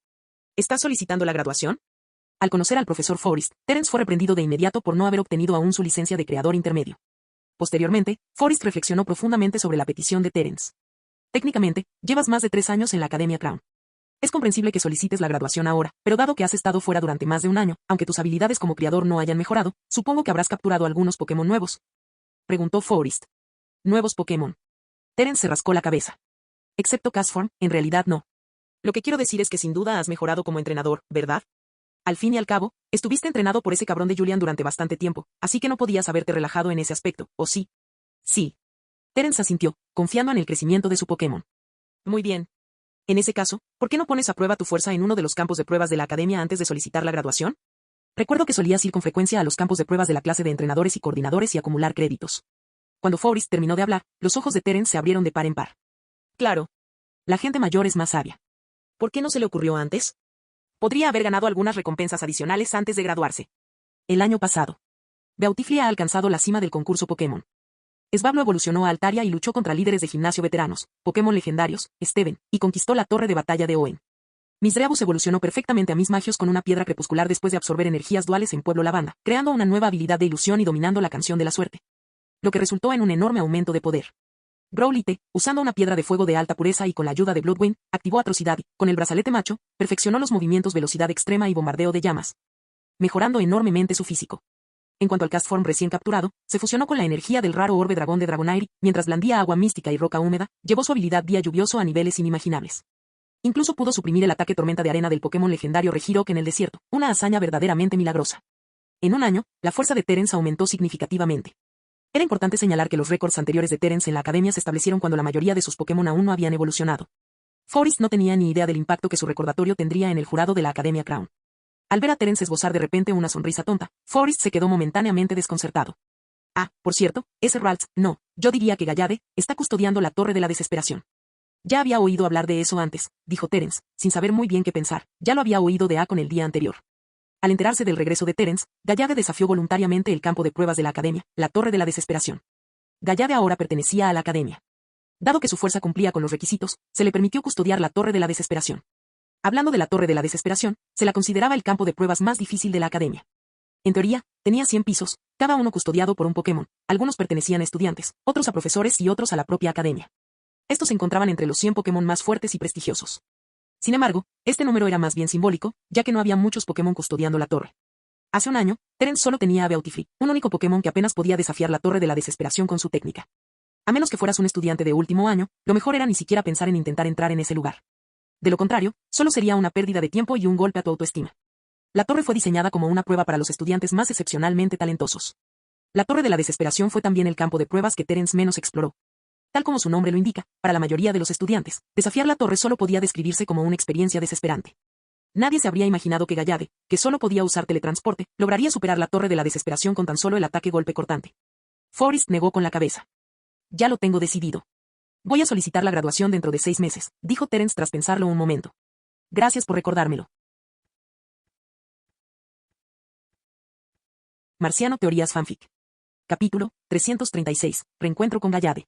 ¿Estás solicitando la graduación? Al conocer al profesor Forrest, Terence fue reprendido de inmediato por no haber obtenido aún su licencia de creador intermedio. Posteriormente, Forrest reflexionó profundamente sobre la petición de Terence. Técnicamente, llevas más de 3 años en la Academia Crown. Es comprensible que solicites la graduación ahora, pero dado que has estado fuera durante más de un año, aunque tus habilidades como criador no hayan mejorado, supongo que habrás capturado algunos Pokémon nuevos. Preguntó Forrest. ¿Nuevos Pokémon? Terence se rascó la cabeza. Excepto Castform, en realidad no. Lo que quiero decir es que sin duda has mejorado como entrenador, ¿verdad? Al fin y al cabo, estuviste entrenado por ese cabrón de Julian durante bastante tiempo, así que no podías haberte relajado en ese aspecto, ¿o sí? Sí. Terence asintió, confiando en el crecimiento de su Pokémon. Muy bien. En ese caso, ¿por qué no pones a prueba tu fuerza en uno de los campos de pruebas de la academia antes de solicitar la graduación? Recuerdo que solías ir con frecuencia a los campos de pruebas de la clase de entrenadores y coordinadores y acumular créditos. Cuando Forrest terminó de hablar, los ojos de Terence se abrieron de par en par. Claro. La gente mayor es más sabia. ¿Por qué no se le ocurrió antes? Podría haber ganado algunas recompensas adicionales antes de graduarse. El año pasado. Beautifly ha alcanzado la cima del concurso Pokémon. Svablu evolucionó a Altaria y luchó contra líderes de gimnasio veteranos, Pokémon legendarios, Steven, y conquistó la torre de batalla de Owen. Misdreavus evolucionó perfectamente a Mismagios con una piedra crepuscular después de absorber energías duales en Pueblo Lavanda, creando una nueva habilidad de ilusión y dominando la canción de la suerte. Lo que resultó en un enorme aumento de poder. Growlithe, usando una piedra de fuego de alta pureza y con la ayuda de Bloodwind, activó Atrocidad y, con el brazalete macho, perfeccionó los movimientos velocidad extrema y bombardeo de llamas, mejorando enormemente su físico. En cuanto al Castform recién capturado, se fusionó con la energía del raro orbe dragón de Dragonair, mientras blandía agua mística y roca húmeda, llevó su habilidad Día Lluvioso a niveles inimaginables. Incluso pudo suprimir el ataque tormenta de arena del Pokémon legendario Regirock en el desierto, una hazaña verdaderamente milagrosa. En un año, la fuerza de Terence aumentó significativamente. Era importante señalar que los récords anteriores de Terence en la academia se establecieron cuando la mayoría de sus Pokémon aún no habían evolucionado. Forrest no tenía ni idea del impacto que su recordatorio tendría en el jurado de la Academia Crown. Al ver a Terence esbozar de repente una sonrisa tonta, Forrest se quedó momentáneamente desconcertado. Ah, por cierto, ese Ralts, no, yo diría que Gallade, está custodiando la Torre de la Desesperación. Ya había oído hablar de eso antes, dijo Terence, sin saber muy bien qué pensar, ya lo había oído de Akon el día anterior. Al enterarse del regreso de Terence, Gallade desafió voluntariamente el campo de pruebas de la Academia, la Torre de la Desesperación. Gallade ahora pertenecía a la Academia. Dado que su fuerza cumplía con los requisitos, se le permitió custodiar la Torre de la Desesperación. Hablando de la Torre de la Desesperación, se la consideraba el campo de pruebas más difícil de la Academia. En teoría, tenía 100 pisos, cada uno custodiado por un Pokémon, algunos pertenecían a estudiantes, otros a profesores y otros a la propia Academia. Estos se encontraban entre los 100 Pokémon más fuertes y prestigiosos. Sin embargo, este número era más bien simbólico, ya que no había muchos Pokémon custodiando la torre. Hace un año, Terence solo tenía a Beautifly, un único Pokémon que apenas podía desafiar la Torre de la Desesperación con su técnica. A menos que fueras un estudiante de último año, lo mejor era ni siquiera pensar en intentar entrar en ese lugar. De lo contrario, solo sería una pérdida de tiempo y un golpe a tu autoestima. La torre fue diseñada como una prueba para los estudiantes más excepcionalmente talentosos. La Torre de la Desesperación fue también el campo de pruebas que Terence menos exploró. Tal como su nombre lo indica, para la mayoría de los estudiantes, desafiar la torre solo podía describirse como una experiencia desesperante. Nadie se habría imaginado que Gallade, que solo podía usar teletransporte, lograría superar la Torre de la Desesperación con tan solo el ataque golpe cortante. Forrest negó con la cabeza. Ya lo tengo decidido. Voy a solicitar la graduación dentro de 6 meses, dijo Terence tras pensarlo un momento. Gracias por recordármelo. Marciano Teorías Fanfic. Capítulo 336. Reencuentro con Gallade.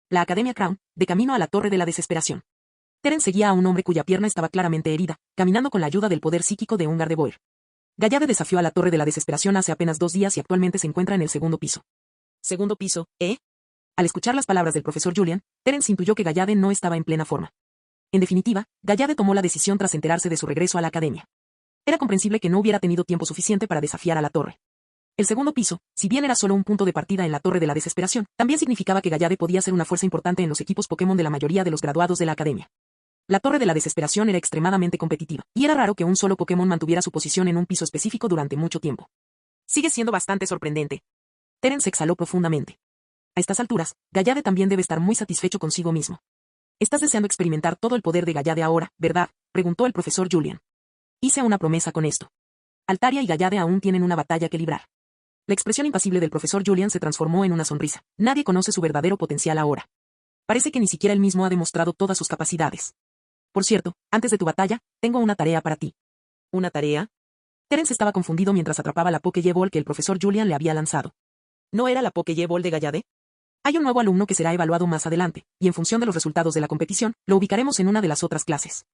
La Academia Crown, de camino a la Torre de la Desesperación. Terence seguía a un hombre cuya pierna estaba claramente herida, caminando con la ayuda del poder psíquico de un Gardevoir. Gallade desafió a la Torre de la Desesperación hace apenas 2 días y actualmente se encuentra en el segundo piso. ¿Segundo piso, eh? Al escuchar las palabras del profesor Julian, Terence intuyó que Gallade no estaba en plena forma. En definitiva, Gallade tomó la decisión tras enterarse de su regreso a la academia. Era comprensible que no hubiera tenido tiempo suficiente para desafiar a la torre. El segundo piso, si bien era solo un punto de partida en la Torre de la Desesperación, también significaba que Gallade podía ser una fuerza importante en los equipos Pokémon de la mayoría de los graduados de la academia. La Torre de la Desesperación era extremadamente competitiva, y era raro que un solo Pokémon mantuviera su posición en un piso específico durante mucho tiempo. Sigue siendo bastante sorprendente. Terence exhaló profundamente. A estas alturas, Gallade también debe estar muy satisfecho consigo mismo. ¿Estás deseando experimentar todo el poder de Gallade ahora, verdad?, preguntó el profesor Julian. Hice una promesa con esto. Altaria y Gallade aún tienen una batalla que librar. La expresión impasible del profesor Julian se transformó en una sonrisa. Nadie conoce su verdadero potencial ahora. Parece que ni siquiera él mismo ha demostrado todas sus capacidades. Por cierto, antes de tu batalla, tengo una tarea para ti. ¿Una tarea? Terence estaba confundido mientras atrapaba la Pokéball que el profesor Julian le había lanzado. ¿No era la Pokéball de Gallade? Hay un nuevo alumno que será evaluado más adelante, y en función de los resultados de la competición, lo ubicaremos en una de las otras clases.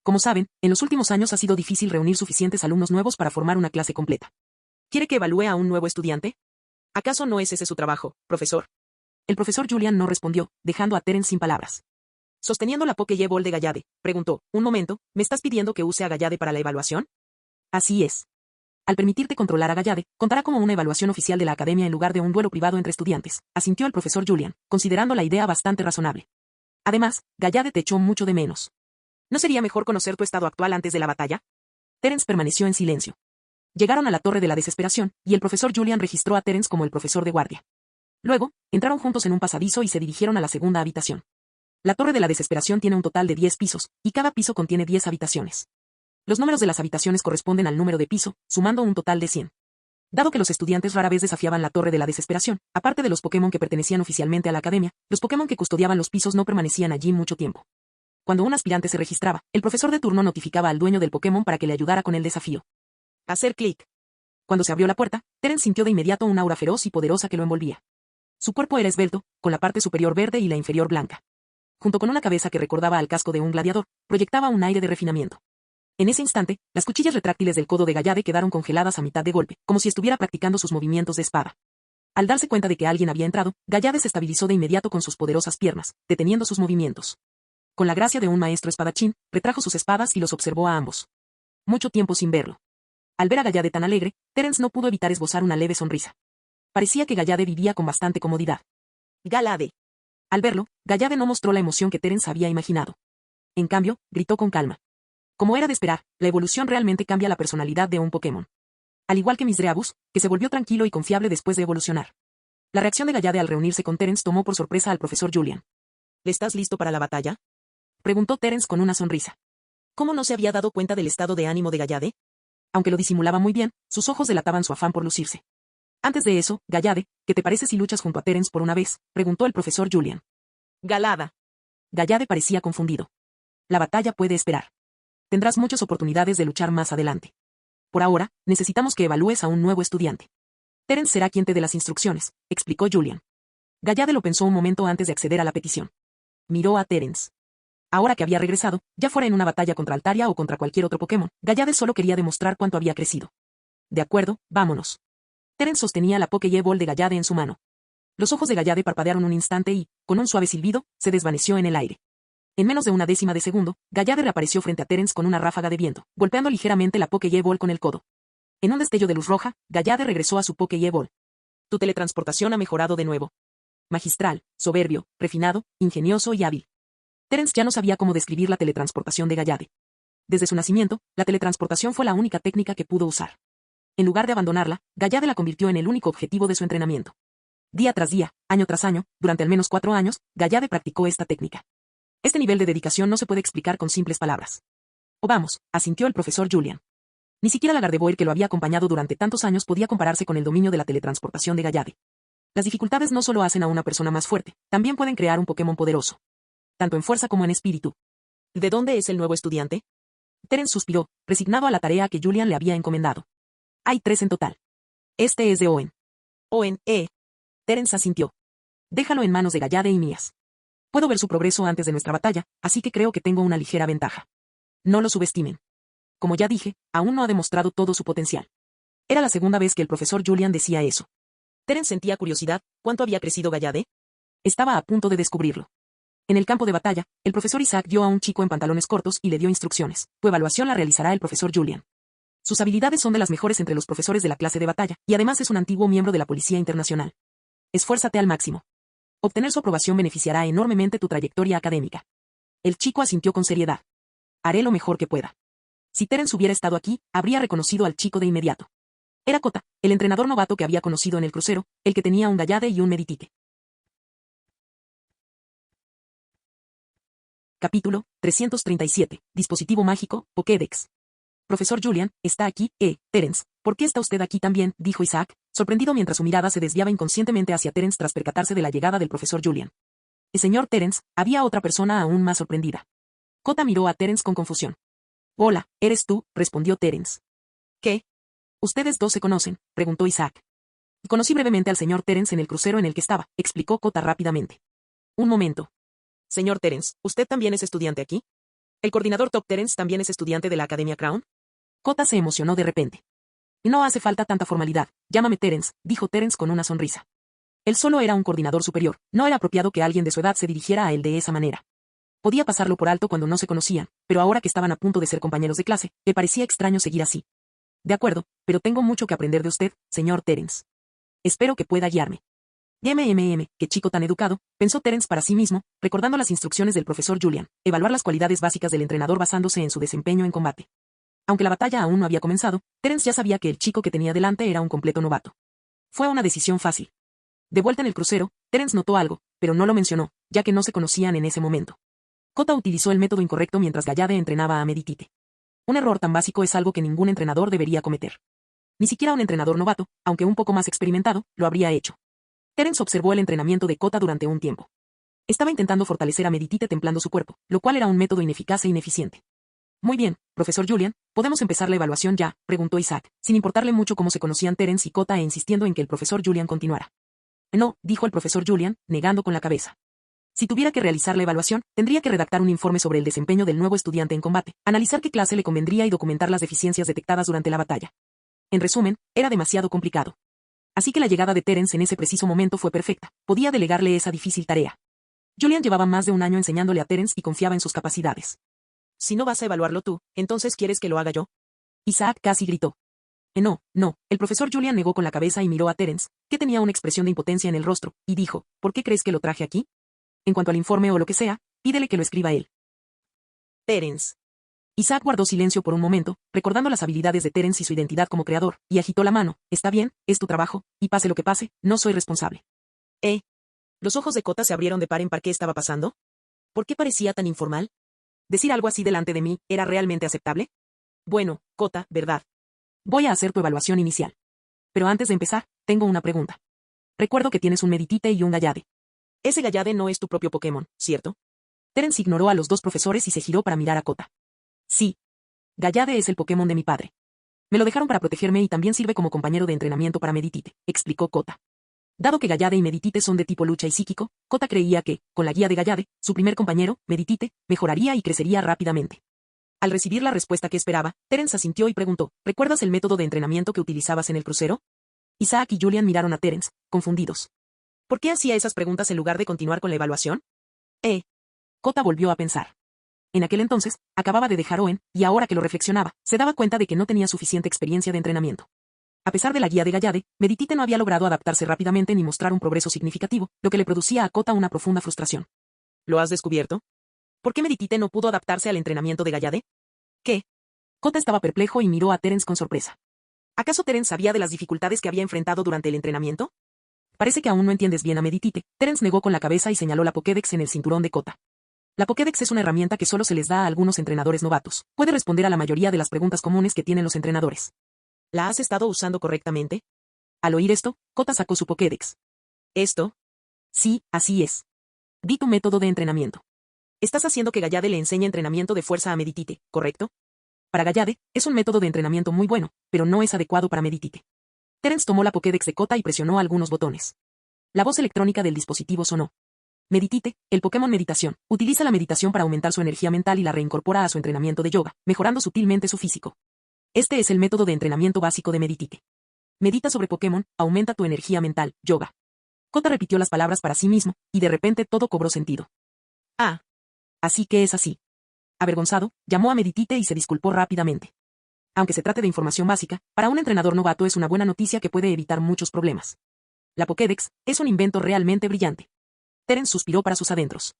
Como saben, en los últimos años ha sido difícil reunir suficientes alumnos nuevos para formar una clase completa. ¿Quiere que evalúe a un nuevo estudiante? ¿Acaso no es ese su trabajo, profesor? El profesor Julian no respondió, dejando a Terence sin palabras. Sosteniendo la Pokéball de Gallade, preguntó, un momento, ¿me estás pidiendo que use a Gallade para la evaluación? Así es. Al permitirte controlar a Gallade, contará como una evaluación oficial de la academia en lugar de un duelo privado entre estudiantes, asintió el profesor Julian, considerando la idea bastante razonable. Además, Gallade te echó mucho de menos. ¿No sería mejor conocer tu estado actual antes de la batalla? Terence permaneció en silencio. Llegaron a la Torre de la Desesperación, y el profesor Julian registró a Terence como el profesor de guardia. Luego, entraron juntos en un pasadizo y se dirigieron a la segunda habitación. La Torre de la Desesperación tiene un total de 10 pisos, y cada piso contiene 10 habitaciones. Los números de las habitaciones corresponden al número de piso, sumando un total de 100. Dado que los estudiantes rara vez desafiaban la Torre de la Desesperación, aparte de los Pokémon que pertenecían oficialmente a la academia, los Pokémon que custodiaban los pisos no permanecían allí mucho tiempo. Cuando un aspirante se registraba, el profesor de turno notificaba al dueño del Pokémon para que le ayudara con el desafío. Hacer clic. Cuando se abrió la puerta, Terence sintió de inmediato un aura feroz y poderosa que lo envolvía. Su cuerpo era esbelto, con la parte superior verde y la inferior blanca. Junto con una cabeza que recordaba al casco de un gladiador, proyectaba un aire de refinamiento. En ese instante, las cuchillas retráctiles del codo de Gallade quedaron congeladas a mitad de golpe, como si estuviera practicando sus movimientos de espada. Al darse cuenta de que alguien había entrado, Gallade se estabilizó de inmediato con sus poderosas piernas, deteniendo sus movimientos. Con la gracia de un maestro espadachín, retrajo sus espadas y los observó a ambos. Mucho tiempo sin verlo. Al ver a Gallade tan alegre, Terence no pudo evitar esbozar una leve sonrisa. Parecía que Gallade vivía con bastante comodidad. Gallade. Al verlo, Gallade no mostró la emoción que Terence había imaginado. En cambio, gritó con calma. Como era de esperar, la evolución realmente cambia la personalidad de un Pokémon. Al igual que Misdreavus, que se volvió tranquilo y confiable después de evolucionar. La reacción de Gallade al reunirse con Terence tomó por sorpresa al profesor Julian. ¿Estás listo para la batalla? Preguntó Terence con una sonrisa. ¿Cómo no se había dado cuenta del estado de ánimo de Gallade? Aunque lo disimulaba muy bien, sus ojos delataban su afán por lucirse. Antes de eso, Gallade, ¿qué te parece si luchas junto a Terence por una vez?, preguntó el profesor Julian. Galada. Gallade parecía confundido. La batalla puede esperar. Tendrás muchas oportunidades de luchar más adelante. Por ahora, necesitamos que evalúes a un nuevo estudiante. Terence será quien te dé las instrucciones, explicó Julian. Gallade lo pensó un momento antes de acceder a la petición. Miró a Terence. Ahora que había regresado, ya fuera en una batalla contra Altaria o contra cualquier otro Pokémon, Gallade solo quería demostrar cuánto había crecido. De acuerdo, vámonos. Terence sostenía la Pokéball de Gallade en su mano. Los ojos de Gallade parpadearon un instante y, con un suave silbido, se desvaneció en el aire. En menos de una décima de segundo, Gallade reapareció frente a Terence con una ráfaga de viento, golpeando ligeramente la Pokéball con el codo. En un destello de luz roja, Gallade regresó a su Pokéball. Tu teletransportación ha mejorado de nuevo. Magistral, soberbio, refinado, ingenioso y hábil. Terence ya no sabía cómo describir la teletransportación de Gallade. Desde su nacimiento, la teletransportación fue la única técnica que pudo usar. En lugar de abandonarla, Gallade la convirtió en el único objetivo de su entrenamiento. Día tras día, año tras año, durante al menos 4 años, Gallade practicó esta técnica. Este nivel de dedicación no se puede explicar con simples palabras. Oh vamos, asintió el profesor Julian. Ni siquiera la Gardevoir que lo había acompañado durante tantos años podía compararse con el dominio de la teletransportación de Gallade. Las dificultades no solo hacen a una persona más fuerte, también pueden crear un Pokémon poderoso. Tanto en fuerza como en espíritu. ¿De dónde es el nuevo estudiante? Terence suspiró, resignado a la tarea que Julian le había encomendado. Hay 3 en total. Este es de Owen. Owen, Terence asintió. Déjalo en manos de Gallade y mías. Puedo ver su progreso antes de nuestra batalla, así que creo que tengo una ligera ventaja. No lo subestimen. Como ya dije, aún no ha demostrado todo su potencial. Era la segunda vez que el profesor Julian decía eso. Terence sentía curiosidad, ¿cuánto había crecido Gallade? Estaba a punto de descubrirlo. En el campo de batalla, el profesor Isaac vio a un chico en pantalones cortos y le dio instrucciones. Tu evaluación la realizará el profesor Julian. Sus habilidades son de las mejores entre los profesores de la clase de batalla, y además es un antiguo miembro de la Policía Internacional. Esfuérzate al máximo. Obtener su aprobación beneficiará enormemente tu trayectoria académica. El chico asintió con seriedad. Haré lo mejor que pueda. Si Terence hubiera estado aquí, habría reconocido al chico de inmediato. Era Kota, el entrenador novato que había conocido en el crucero, el que tenía un Gallade y un Meditite. Capítulo 337. Dispositivo mágico, Pokédex. Profesor Julian, está aquí, Terence. ¿Por qué está usted aquí también?, dijo Isaac, sorprendido mientras su mirada se desviaba inconscientemente hacia Terence tras percatarse de la llegada del profesor Julian. El señor Terence, había otra persona aún más sorprendida. Kota miró a Terence con confusión. Hola, ¿eres tú?, respondió Terence. ¿Qué? ¿Ustedes dos se conocen?, preguntó Isaac. Conocí brevemente al señor Terence en el crucero en el que estaba, explicó Kota rápidamente. Un momento. Señor Terence, ¿usted también es estudiante aquí? ¿El coordinador Top Terence también es estudiante de la Academia Crown? Kota se emocionó de repente. No hace falta tanta formalidad, llámame Terence, dijo Terence con una sonrisa. Él solo era un coordinador superior, no era apropiado que alguien de su edad se dirigiera a él de esa manera. Podía pasarlo por alto cuando no se conocían, pero ahora que estaban a punto de ser compañeros de clase, le parecía extraño seguir así. De acuerdo, pero tengo mucho que aprender de usted, señor Terence. Espero que pueda guiarme. Qué chico tan educado, pensó Terence para sí mismo, recordando las instrucciones del profesor Julian, evaluar las cualidades básicas del entrenador basándose en su desempeño en combate. Aunque la batalla aún no había comenzado, Terence ya sabía que el chico que tenía delante era un completo novato. Fue una decisión fácil. De vuelta en el crucero, Terence notó algo, pero no lo mencionó, ya que no se conocían en ese momento. Kota utilizó el método incorrecto mientras Gallade entrenaba a Meditite. Un error tan básico es algo que ningún entrenador debería cometer. Ni siquiera un entrenador novato, aunque un poco más experimentado, lo habría hecho. Terence observó el entrenamiento de Kota durante un tiempo. Estaba intentando fortalecer a Meditite templando su cuerpo, lo cual era un método ineficaz e ineficiente. Muy bien, profesor Julian, ¿podemos empezar la evaluación ya?, preguntó Isaac, sin importarle mucho cómo se conocían Terence y Kota e insistiendo en que el profesor Julian continuara. No, dijo el profesor Julian, negando con la cabeza. Si tuviera que realizar la evaluación, tendría que redactar un informe sobre el desempeño del nuevo estudiante en combate, analizar qué clase le convendría y documentar las deficiencias detectadas durante la batalla. En resumen, era demasiado complicado. Así que la llegada de Terence en ese preciso momento fue perfecta, podía delegarle esa difícil tarea. Julian llevaba más de un año enseñándole a Terence y confiaba en sus capacidades. Si no vas a evaluarlo tú, ¿entonces quieres que lo haga yo? Isaac casi gritó. No, el profesor Julian negó con la cabeza y miró a Terence, que tenía una expresión de impotencia en el rostro, y dijo, ¿por qué crees que lo traje aquí? En cuanto al informe o lo que sea, pídele que lo escriba él. Terence. Isaac guardó silencio por un momento, recordando las habilidades de Terence y su identidad como creador, y agitó la mano. Está bien, es tu trabajo, y pase lo que pase, no soy responsable. Los ojos de Kota se abrieron de par en par. ¿Qué estaba pasando? ¿Por qué parecía tan informal? ¿Decir algo así delante de mí era realmente aceptable? Bueno, Kota, ¿verdad? Voy a hacer tu evaluación inicial. Pero antes de empezar, tengo una pregunta. Recuerdo que tienes un Meditite y un Gallade. Ese Gallade no es tu propio Pokémon, ¿cierto? Terence ignoró a los dos profesores y se giró para mirar a Kota. Sí. Gallade es el Pokémon de mi padre. Me lo dejaron para protegerme y también sirve como compañero de entrenamiento para Meditite, explicó Kota. Dado que Gallade y Meditite son de tipo lucha y psíquico, Kota creía que, con la guía de Gallade, su primer compañero, Meditite, mejoraría y crecería rápidamente. Al recibir la respuesta que esperaba, Terence asintió y preguntó, ¿recuerdas el método de entrenamiento que utilizabas en el crucero? Isaac y Julian miraron a Terence, confundidos. ¿Por qué hacía esas preguntas en lugar de continuar con la evaluación? Kota volvió a pensar. En aquel entonces, acababa de dejar Oen, y ahora que lo reflexionaba, se daba cuenta de que no tenía suficiente experiencia de entrenamiento. A pesar de la guía de Gallade, Meditite no había logrado adaptarse rápidamente ni mostrar un progreso significativo, lo que le producía a Kota una profunda frustración. ¿Lo has descubierto? ¿Por qué Meditite no pudo adaptarse al entrenamiento de Gallade? ¿Qué? Kota estaba perplejo y miró a Terence con sorpresa. ¿Acaso Terence sabía de las dificultades que había enfrentado durante el entrenamiento? Parece que aún no entiendes bien a Meditite. Terence negó con la cabeza y señaló la Pokédex en el cinturón de Kota. La Pokédex es una herramienta que solo se les da a algunos entrenadores novatos. Puede responder a la mayoría de las preguntas comunes que tienen los entrenadores. ¿La has estado usando correctamente? Al oír esto, Kota sacó su Pokédex. ¿Esto? Sí, así es. Di tu método de entrenamiento. Estás haciendo que Gallade le enseñe entrenamiento de fuerza a Meditite, ¿correcto? Para Gallade, es un método de entrenamiento muy bueno, pero no es adecuado para Meditite. Terence tomó la Pokédex de Kota y presionó algunos botones. La voz electrónica del dispositivo sonó. Meditite, el Pokémon Meditación, utiliza la meditación para aumentar su energía mental y la reincorpora a su entrenamiento de yoga, mejorando sutilmente su físico. Este es el método de entrenamiento básico de Meditite. Medita sobre Pokémon, aumenta tu energía mental, yoga. Kota repitió las palabras para sí mismo, y de repente todo cobró sentido. Ah. Así que es así. Avergonzado, llamó a Meditite y se disculpó rápidamente. Aunque se trate de información básica, para un entrenador novato es una buena noticia que puede evitar muchos problemas. La Pokédex es un invento realmente brillante. Terence suspiró para sus adentros.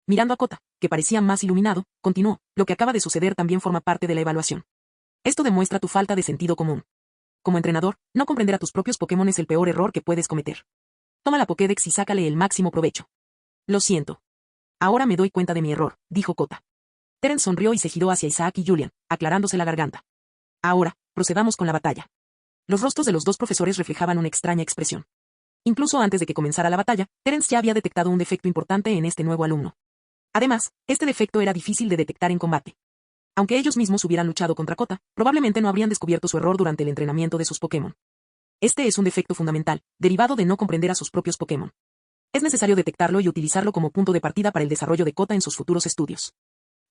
Mirando a Kota, que parecía más iluminado, continuó, lo que acaba de suceder también forma parte de la evaluación. Esto demuestra tu falta de sentido común. Como entrenador, no comprender a tus propios Pokémon es el peor error que puedes cometer. Toma la Pokédex y sácale el máximo provecho. Lo siento. Ahora me doy cuenta de mi error, dijo Kota. Terence sonrió y se giró hacia Isaac y Julian, aclarándose la garganta. Ahora, procedamos con la batalla. Los rostros de los dos profesores reflejaban una extraña expresión. Incluso antes de que comenzara la batalla, Terence ya había detectado un defecto importante en este nuevo alumno. Además, este defecto era difícil de detectar en combate. Aunque ellos mismos hubieran luchado contra Kota, probablemente no habrían descubierto su error durante el entrenamiento de sus Pokémon. Este es un defecto fundamental, derivado de no comprender a sus propios Pokémon. Es necesario detectarlo y utilizarlo como punto de partida para el desarrollo de Kota en sus futuros estudios.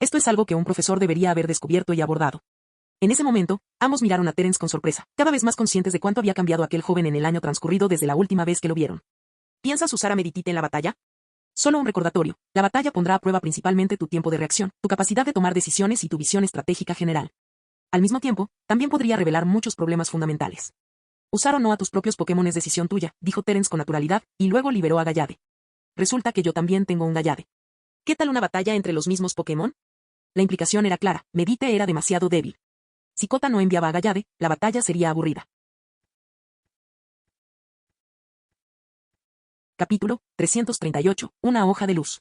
Esto es algo que un profesor debería haber descubierto y abordado. En ese momento, ambos miraron a Terence con sorpresa, cada vez más conscientes de cuánto había cambiado aquel joven en el año transcurrido desde la última vez que lo vieron. ¿Piensas usar a Meditite en la batalla? Solo un recordatorio, la batalla pondrá a prueba principalmente tu tiempo de reacción, tu capacidad de tomar decisiones y tu visión estratégica general. Al mismo tiempo, también podría revelar muchos problemas fundamentales. Usar o no a tus propios Pokémon es decisión tuya, dijo Terence con naturalidad, y luego liberó a Gallade. Resulta que yo también tengo un Gallade. ¿Qué tal una batalla entre los mismos Pokémon? La implicación era clara, Meditite era demasiado débil. Si Kota no enviaba a Gallade, la batalla sería aburrida. Capítulo 338. Una hoja de luz.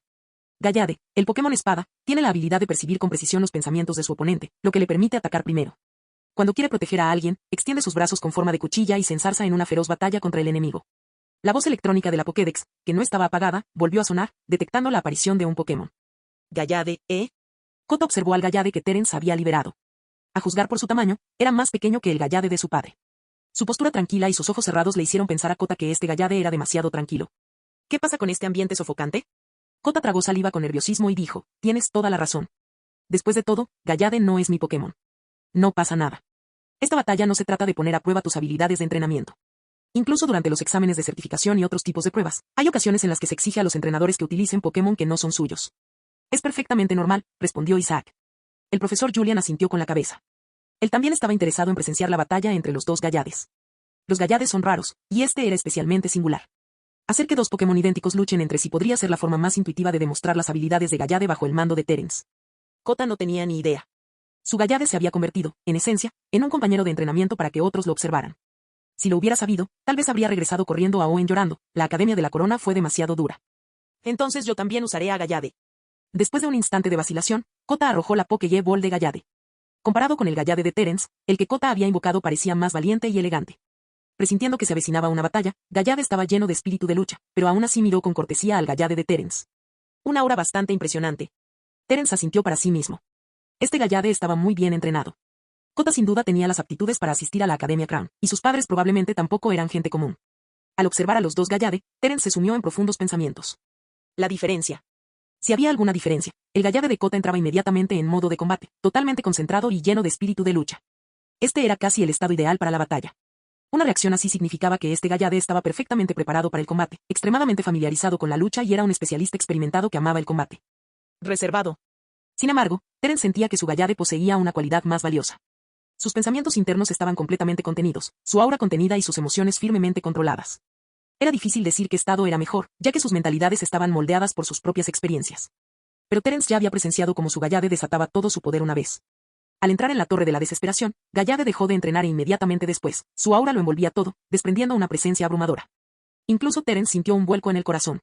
Gallade, el Pokémon Espada, tiene la habilidad de percibir con precisión los pensamientos de su oponente, lo que le permite atacar primero. Cuando quiere proteger a alguien, extiende sus brazos con forma de cuchilla y se enzarza en una feroz batalla contra el enemigo. La voz electrónica de la Pokédex, que no estaba apagada, volvió a sonar, detectando la aparición de un Pokémon. Gallade, ¿eh? Kota observó al Gallade que Terence había liberado. A juzgar por su tamaño, era más pequeño que el Gallade de su padre. Su postura tranquila y sus ojos cerrados le hicieron pensar a Kota que este Gallade era demasiado tranquilo. ¿Qué pasa con este ambiente sofocante? Kota tragó saliva con nerviosismo y dijo, tienes toda la razón. Después de todo, Gallade no es mi Pokémon. No pasa nada. Esta batalla no se trata de poner a prueba tus habilidades de entrenamiento. Incluso durante los exámenes de certificación y otros tipos de pruebas, hay ocasiones en las que se exige a los entrenadores que utilicen Pokémon que no son suyos. Es perfectamente normal, respondió Isaac. El profesor Julian asintió con la cabeza. Él también estaba interesado en presenciar la batalla entre los dos Gallades. Los Gallades son raros, y este era especialmente singular. Hacer que dos Pokémon idénticos luchen entre sí podría ser la forma más intuitiva de demostrar las habilidades de Gallade bajo el mando de Terence. Kota no tenía ni idea. Su Gallade se había convertido, en esencia, en un compañero de entrenamiento para que otros lo observaran. Si lo hubiera sabido, tal vez habría regresado corriendo a Owen llorando, la Academia de la Corona fue demasiado dura. Entonces yo también usaré a Gallade. Después de un instante de vacilación, Kota arrojó la Pokéball de Gallade. Comparado con el Gallade de Terence, el que Kota había invocado parecía más valiente y elegante. Presintiendo que se avecinaba una batalla, Gallade estaba lleno de espíritu de lucha, pero aún así miró con cortesía al Gallade de Terence. Una aura bastante impresionante. Terence asintió para sí mismo. Este Gallade estaba muy bien entrenado. Kota sin duda tenía las aptitudes para asistir a la Academia Crown, y sus padres probablemente tampoco eran gente común. Al observar a los dos Gallade, Terence se sumió en profundos pensamientos. La diferencia. Si había alguna diferencia, el Gallade de Kota entraba inmediatamente en modo de combate, totalmente concentrado y lleno de espíritu de lucha. Este era casi el estado ideal para la batalla. Una reacción así significaba que este Gallade estaba perfectamente preparado para el combate, extremadamente familiarizado con la lucha y era un especialista experimentado que amaba el combate. Reservado. Sin embargo, Terence sentía que su Gallade poseía una cualidad más valiosa. Sus pensamientos internos estaban completamente contenidos, su aura contenida y sus emociones firmemente controladas. Era difícil decir qué estado era mejor, ya que sus mentalidades estaban moldeadas por sus propias experiencias. Pero Terence ya había presenciado cómo su Gallade desataba todo su poder una vez. Al entrar en la torre de la desesperación, Gallade dejó de entrenar e inmediatamente después, su aura lo envolvía todo, desprendiendo una presencia abrumadora. Incluso Terence sintió un vuelco en el corazón.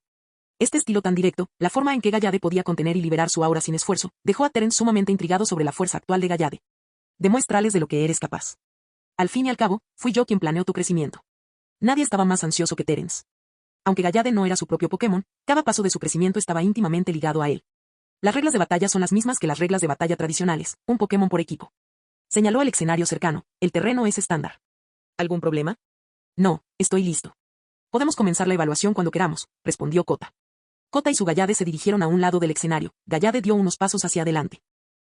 Este estilo tan directo, la forma en que Gallade podía contener y liberar su aura sin esfuerzo, dejó a Terence sumamente intrigado sobre la fuerza actual de Gallade. Demuéstrales de lo que eres capaz. Al fin y al cabo, fui yo quien planeó tu crecimiento. Nadie estaba más ansioso que Terence. Aunque Gallade no era su propio Pokémon, cada paso de su crecimiento estaba íntimamente ligado a él. Las reglas de batalla son las mismas que las reglas de batalla tradicionales, un Pokémon por equipo. Señaló el escenario cercano, el terreno es estándar. ¿Algún problema? No, estoy listo. Podemos comenzar la evaluación cuando queramos, respondió Kota. Kota y su Gallade se dirigieron a un lado del escenario, Gallade dio unos pasos hacia adelante.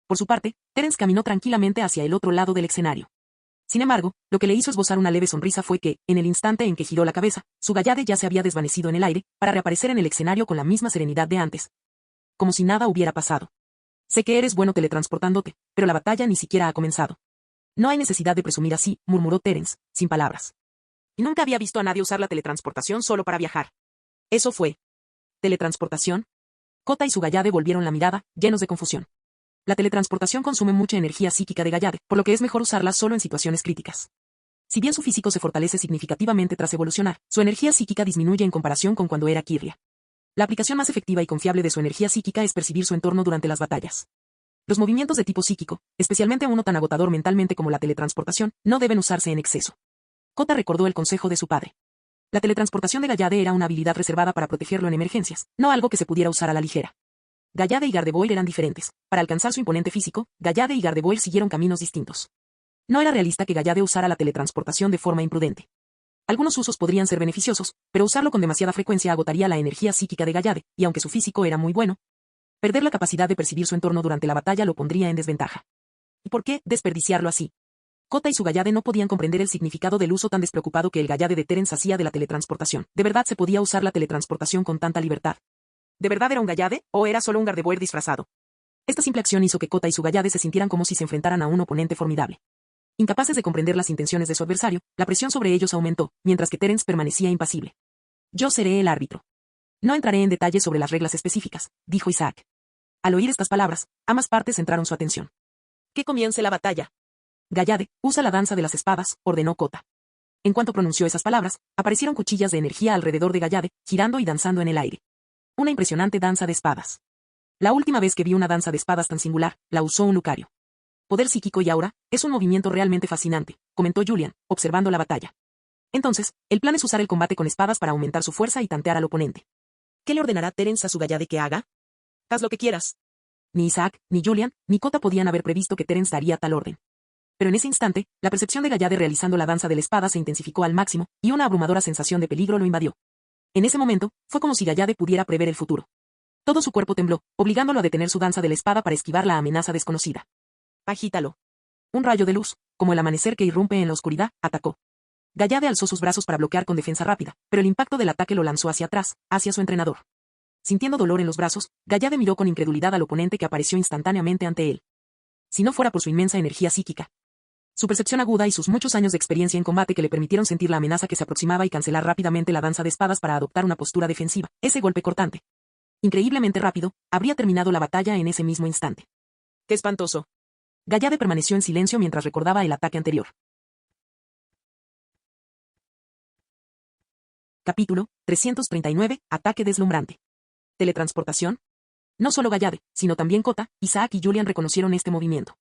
Por su parte, Terence caminó tranquilamente hacia el otro lado del escenario. Sin embargo, lo que le hizo esbozar una leve sonrisa fue que, en el instante en que giró la cabeza, su Gallade ya se había desvanecido en el aire, para reaparecer en el escenario con la misma serenidad de antes. como si nada hubiera pasado. Sé que eres bueno teletransportándote, pero la batalla ni siquiera ha comenzado. No hay necesidad de presumir así, murmuró Terence, sin palabras. Y nunca había visto a nadie usar la teletransportación solo para viajar. Eso fue. ¿Teletransportación? Kota y su Gallade volvieron la mirada, llenos de confusión. La teletransportación consume mucha energía psíquica de Gallade, por lo que es mejor usarla solo en situaciones críticas. Si bien su físico se fortalece significativamente tras evolucionar, su energía psíquica disminuye en comparación con cuando era Kirlia. La aplicación más efectiva y confiable de su energía psíquica es percibir su entorno durante las batallas. Los movimientos de tipo psíquico, especialmente uno tan agotador mentalmente como la teletransportación, no deben usarse en exceso. Kota recordó el consejo de su padre. La teletransportación de Gallade era una habilidad reservada para protegerlo en emergencias, no algo que se pudiera usar a la ligera. Gallade y Gardevoir eran diferentes. Para alcanzar su imponente físico, Gallade y Gardevoir siguieron caminos distintos. No era realista que Gallade usara la teletransportación de forma imprudente. Algunos usos podrían ser beneficiosos, pero usarlo con demasiada frecuencia agotaría la energía psíquica de Gallade, y aunque su físico era muy bueno, perder la capacidad de percibir su entorno durante la batalla lo pondría en desventaja. ¿Y por qué desperdiciarlo así? Kota y su Gallade no podían comprender el significado del uso tan despreocupado que el Gallade de Terence hacía de la teletransportación. ¿De verdad se podía usar la teletransportación con tanta libertad? ¿De verdad era un Gallade, o era solo un Gardevoir disfrazado? Esta simple acción hizo que Kota y su Gallade se sintieran como si se enfrentaran a un oponente formidable. Incapaces de comprender las intenciones de su adversario, la presión sobre ellos aumentó, mientras que Terence permanecía impasible. Yo seré el árbitro. No entraré en detalles sobre las reglas específicas, dijo Isaac. Al oír estas palabras, ambas partes centraron su atención. Que comience la batalla. Gallade, usa la danza de las espadas, ordenó Kota. En cuanto pronunció esas palabras, aparecieron cuchillas de energía alrededor de Gallade, girando y danzando en el aire. Una impresionante danza de espadas. La última vez que vi una danza de espadas tan singular, la usó un Lucario. Poder psíquico y aura, es un movimiento realmente fascinante, comentó Julian, observando la batalla. Entonces, el plan es usar el combate con espadas para aumentar su fuerza y tantear al oponente. ¿Qué le ordenará Terence a su Gallade que haga? Haz lo que quieras. Ni Isaac, ni Julian, ni Kota podían haber previsto que Terence daría tal orden. Pero en ese instante, la percepción de Gallade realizando la danza de la espada se intensificó al máximo, y una abrumadora sensación de peligro lo invadió. En ese momento, fue como si Gallade pudiera prever el futuro. Todo su cuerpo tembló, obligándolo a detener su danza de la espada para esquivar la amenaza desconocida. Agítalo. Un rayo de luz, como el amanecer que irrumpe en la oscuridad, atacó. Gallade alzó sus brazos para bloquear con defensa rápida, pero el impacto del ataque lo lanzó hacia atrás, hacia su entrenador. Sintiendo dolor en los brazos, Gallade miró con incredulidad al oponente que apareció instantáneamente ante él. Si no fuera por su inmensa energía psíquica, su percepción aguda y sus muchos años de experiencia en combate que le permitieron sentir la amenaza que se aproximaba y cancelar rápidamente la danza de espadas para adoptar una postura defensiva, ese golpe cortante, increíblemente rápido, habría terminado la batalla en ese mismo instante. ¡Qué espantoso! Gallade permaneció en silencio mientras recordaba el ataque anterior. Capítulo 339, Ataque deslumbrante. ¿Teletransportación? No solo Gallade, sino también Kota, Isaac y Julian reconocieron este movimiento.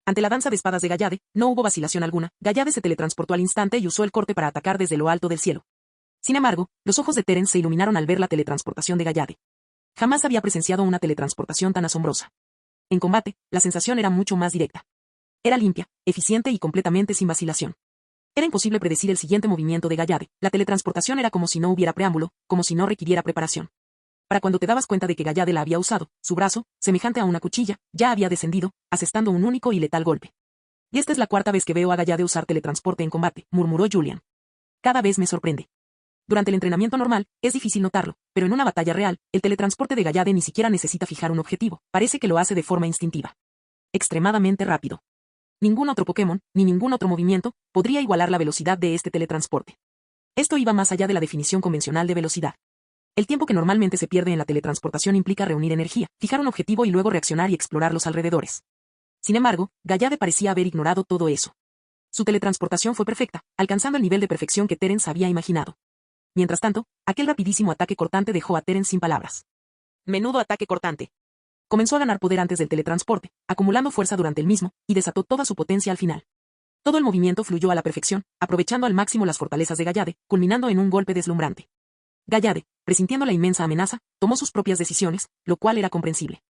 Ante la danza de espadas de Gallade, no hubo vacilación alguna, Gallade se teletransportó al instante y usó el corte para atacar desde lo alto del cielo. Sin embargo, los ojos de Terence se iluminaron al ver la teletransportación de Gallade. Jamás había presenciado una teletransportación tan asombrosa. En combate, la sensación era mucho más directa. Era limpia, eficiente y completamente sin vacilación. Era imposible predecir el siguiente movimiento de Gallade, la teletransportación era como si no hubiera preámbulo, como si no requiriera preparación. Para cuando te dabas cuenta de que Gallade la había usado, su brazo, semejante a una cuchilla, ya había descendido, asestando un único y letal golpe. Y esta es la cuarta vez que veo a Gallade usar teletransporte en combate, murmuró Julian. Cada vez me sorprende. Durante el entrenamiento normal, es difícil notarlo, pero en una batalla real, el teletransporte de Gallade ni siquiera necesita fijar un objetivo, parece que lo hace de forma instintiva. Extremadamente rápido. Ningún otro Pokémon, ni ningún otro movimiento, podría igualar la velocidad de este teletransporte. Esto iba más allá de la definición convencional de velocidad. El tiempo que normalmente se pierde en la teletransportación implica reunir energía, fijar un objetivo y luego reaccionar y explorar los alrededores. Sin embargo, Gallade parecía haber ignorado todo eso. Su teletransportación fue perfecta, alcanzando el nivel de perfección que Terence había imaginado. Mientras tanto, aquel rapidísimo ataque cortante dejó a Terence sin palabras. Menudo ataque cortante. Comenzó a ganar poder antes del teletransporte, acumulando fuerza durante el mismo, y desató toda su potencia al final. Todo el movimiento fluyó a la perfección, aprovechando al máximo las fortalezas de Gallade, culminando en un golpe deslumbrante. Gallade, presintiendo la inmensa amenaza, tomó sus propias decisiones, lo cual era comprensible.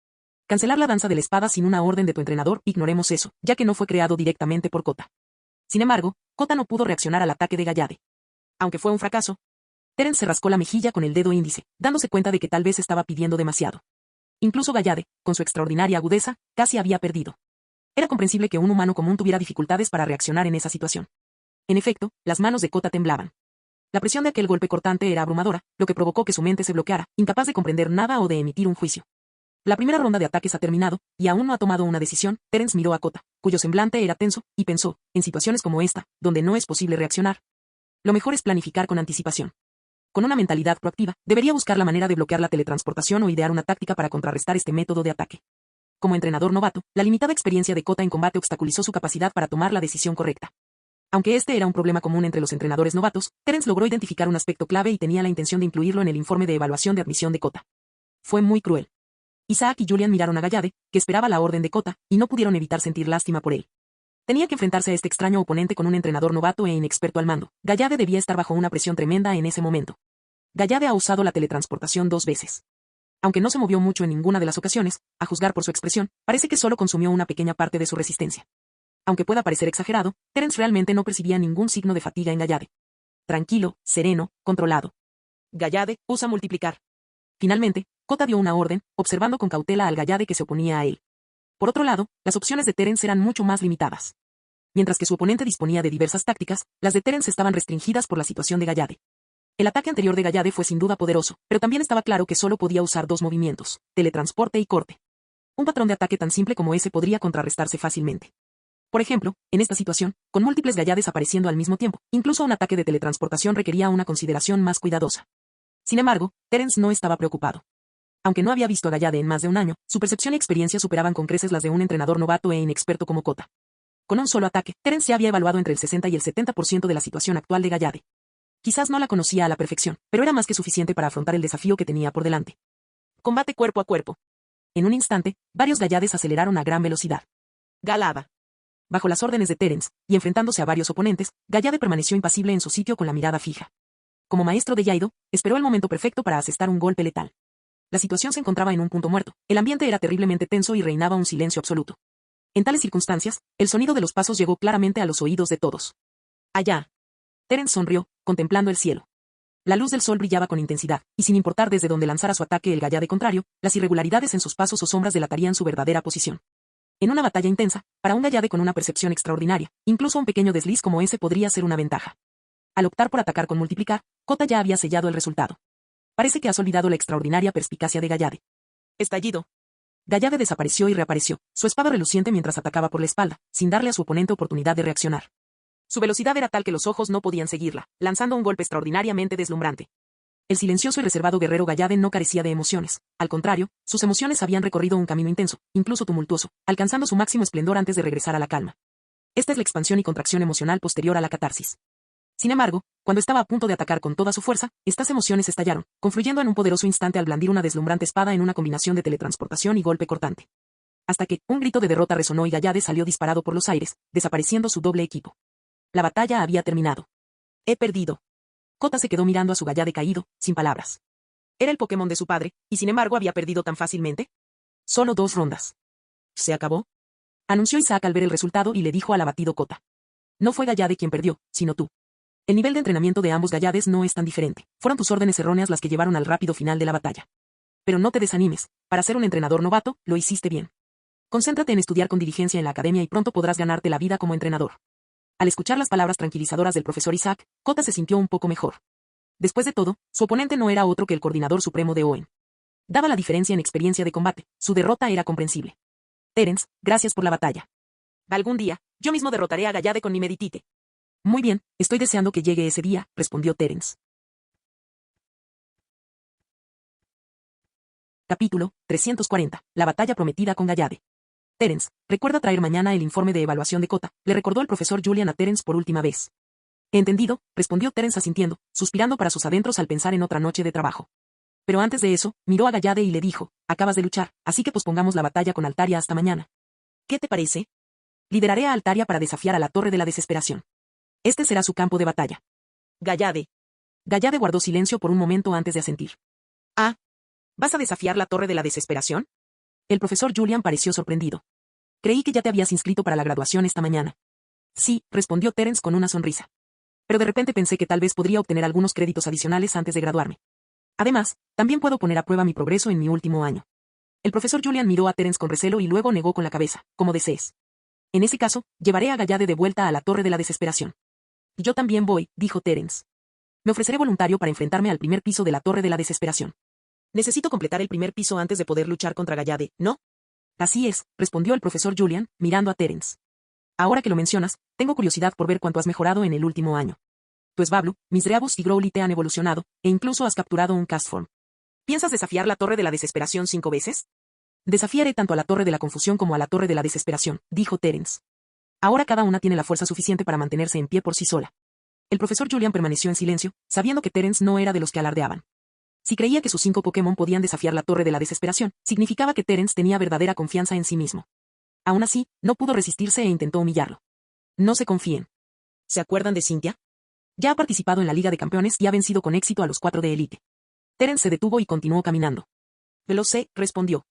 Cancelar la danza de la espada sin una orden de tu entrenador, ignoremos eso, ya que no fue creado directamente por Kota. Sin embargo, Kota no pudo reaccionar al ataque de Gallade. Aunque fue un fracaso, Terence se rascó la mejilla con el dedo índice, dándose cuenta de que tal vez estaba pidiendo demasiado. Incluso Gallade, con su extraordinaria agudeza, casi había perdido. Era comprensible que un humano común tuviera dificultades para reaccionar en esa situación. En efecto, las manos de Kota temblaban. La presión de aquel golpe cortante era abrumadora, lo que provocó que su mente se bloqueara, incapaz de comprender nada o de emitir un juicio. La primera ronda de ataques ha terminado, y aún no ha tomado una decisión. Terence miró a Kota, cuyo semblante era tenso, y pensó, en situaciones como esta, donde no es posible reaccionar, lo mejor es planificar con anticipación. Con una mentalidad proactiva, debería buscar la manera de bloquear la teletransportación o idear una táctica para contrarrestar este método de ataque. Como entrenador novato, la limitada experiencia de Kota en combate obstaculizó su capacidad para tomar la decisión correcta. Aunque este era un problema común entre los entrenadores novatos, Terence logró identificar un aspecto clave y tenía la intención de incluirlo en el informe de evaluación de admisión de Kota. Fue muy cruel. Isaac y Julian miraron a Gallade, que esperaba la orden de Kota, y no pudieron evitar sentir lástima por él. Tenía que enfrentarse a este extraño oponente con un entrenador novato e inexperto al mando. Gallade debía estar bajo una presión tremenda en ese momento. Gallade ha usado la teletransportación 2 veces. Aunque no se movió mucho en ninguna de las ocasiones, a juzgar por su expresión, parece que solo consumió una pequeña parte de su resistencia. Aunque pueda parecer exagerado, Terence realmente no percibía ningún signo de fatiga en Gallade. Tranquilo, sereno, controlado. Gallade, usa multiplicar. Finalmente, Kota dio una orden, observando con cautela al Gallade que se oponía a él. Por otro lado, las opciones de Terence eran mucho más limitadas. Mientras que su oponente disponía de diversas tácticas, las de Terence estaban restringidas por la situación de Gallade. El ataque anterior de Gallade fue sin duda poderoso, pero también estaba claro que solo podía usar 2 movimientos, teletransporte y corte. Un patrón de ataque tan simple como ese podría contrarrestarse fácilmente. Por ejemplo, en esta situación, con múltiples Gallades apareciendo al mismo tiempo, incluso un ataque de teletransportación requería una consideración más cuidadosa. Sin embargo, Terence no estaba preocupado. Aunque no había visto a Gallade en más de un año, su percepción y experiencia superaban con creces las de un entrenador novato e inexperto como Kota. Con un solo ataque, Terence ya había evaluado entre el 60 y el 70% de la situación actual de Gallade. Quizás no la conocía a la perfección, pero era más que suficiente para afrontar el desafío que tenía por delante. Combate cuerpo a cuerpo. En un instante, varios Gallades aceleraron a gran velocidad. Galada. Bajo las órdenes de Terence, y enfrentándose a varios oponentes, Gallade permaneció impasible en su sitio con la mirada fija. Como maestro de Iaido, esperó el momento perfecto para asestar un golpe letal. La situación se encontraba en un punto muerto, el ambiente era terriblemente tenso y reinaba un silencio absoluto. En tales circunstancias, el sonido de los pasos llegó claramente a los oídos de todos. Allá. Terence sonrió, contemplando el cielo. La luz del sol brillaba con intensidad, y sin importar desde dónde lanzara su ataque el Gallade contrario, las irregularidades en sus pasos o sombras delatarían su verdadera posición. En una batalla intensa, para un Gallade con una percepción extraordinaria, incluso un pequeño desliz como ese podría ser una ventaja. Al optar por atacar con multiplicar, Kota ya había sellado el resultado. Parece que has olvidado la extraordinaria perspicacia de Gallade. Estallido. Gallade desapareció y reapareció, su espada reluciente mientras atacaba por la espalda, sin darle a su oponente oportunidad de reaccionar. Su velocidad era tal que los ojos no podían seguirla, lanzando un golpe extraordinariamente deslumbrante. El silencioso y reservado guerrero Gallade no carecía de emociones, al contrario, sus emociones habían recorrido un camino intenso, incluso tumultuoso, alcanzando su máximo esplendor antes de regresar a la calma. Esta es la expansión y contracción emocional posterior a la catarsis. Sin embargo, cuando estaba a punto de atacar con toda su fuerza, estas emociones estallaron, confluyendo en un poderoso instante al blandir una deslumbrante espada en una combinación de teletransportación y golpe cortante. Hasta que, un grito de derrota resonó y Gallade salió disparado por los aires, desapareciendo su doble equipo. La batalla había terminado. He perdido. Kota se quedó mirando a su Gallade caído, sin palabras. Era el Pokémon de su padre, y sin embargo había perdido tan fácilmente. Solo 2 rondas. ¿Se acabó? Anunció Isaac al ver el resultado y le dijo al abatido Kota. No fue Gallade quien perdió, sino tú. El nivel de entrenamiento de ambos Gallades no es tan diferente. Fueron tus órdenes erróneas las que llevaron al rápido final de la batalla. Pero no te desanimes. Para ser un entrenador novato, lo hiciste bien. Concéntrate en estudiar con diligencia en la academia y pronto podrás ganarte la vida como entrenador. Al escuchar las palabras tranquilizadoras del profesor Isaac, Kota se sintió un poco mejor. Después de todo, su oponente no era otro que el coordinador supremo de Oen. Daba la diferencia en experiencia de combate, su derrota era comprensible. Terence, gracias por la batalla. Algún día, yo mismo derrotaré a Gallade con mi meditite. Muy bien, estoy deseando que llegue ese día, respondió Terence. Capítulo 340. La batalla prometida con Gallade. Terence, recuerda traer mañana el informe de evaluación de Kota, le recordó el profesor Julian a Terence por última vez. Entendido, respondió Terence asintiendo, suspirando para sus adentros al pensar en otra noche de trabajo. Pero antes de eso, miró a Gallade y le dijo, acabas de luchar, así que pospongamos la batalla con Altaria hasta mañana. ¿Qué te parece? Lideraré a Altaria para desafiar a la Torre de la Desesperación. Este será su campo de batalla. Gallade. Gallade guardó silencio por un momento antes de asentir. Ah. ¿Vas a desafiar la Torre de la Desesperación? El profesor Julian pareció sorprendido. Creí que ya te habías inscrito para la graduación esta mañana. Sí, respondió Terence con una sonrisa. Pero de repente pensé que tal vez podría obtener algunos créditos adicionales antes de graduarme. Además, también puedo poner a prueba mi progreso en mi último año. El profesor Julian miró a Terence con recelo y luego negó con la cabeza, como desees. En ese caso, llevaré a Gallade de vuelta a la Torre de la Desesperación. Yo también voy, dijo Terence. Me ofreceré voluntario para enfrentarme al primer piso de la Torre de la Desesperación. Necesito completar el primer piso antes de poder luchar contra Gallade, ¿no? Así es, respondió el profesor Julian, mirando a Terence. Ahora que lo mencionas, tengo curiosidad por ver cuánto has mejorado en el último año. Tu Svablu, Misdreavus y Growly te han evolucionado, e incluso has capturado un Castform. ¿Piensas desafiar la Torre de la Desesperación 5 veces? Desafiaré tanto a la Torre de la Confusión como a la Torre de la Desesperación, dijo Terence. Ahora cada una tiene la fuerza suficiente para mantenerse en pie por sí sola. El profesor Julian permaneció en silencio, sabiendo que Terence no era de los que alardeaban. Si creía que sus 5 Pokémon podían desafiar la Torre de la Desesperación, significaba que Terence tenía verdadera confianza en sí mismo. Aún así, no pudo resistirse e intentó humillarlo. No se confíen. ¿Se acuerdan de Cynthia? Ya ha participado en la Liga de Campeones y ha vencido con éxito a los 4 de élite. Terence se detuvo y continuó caminando. Lo sé, respondió.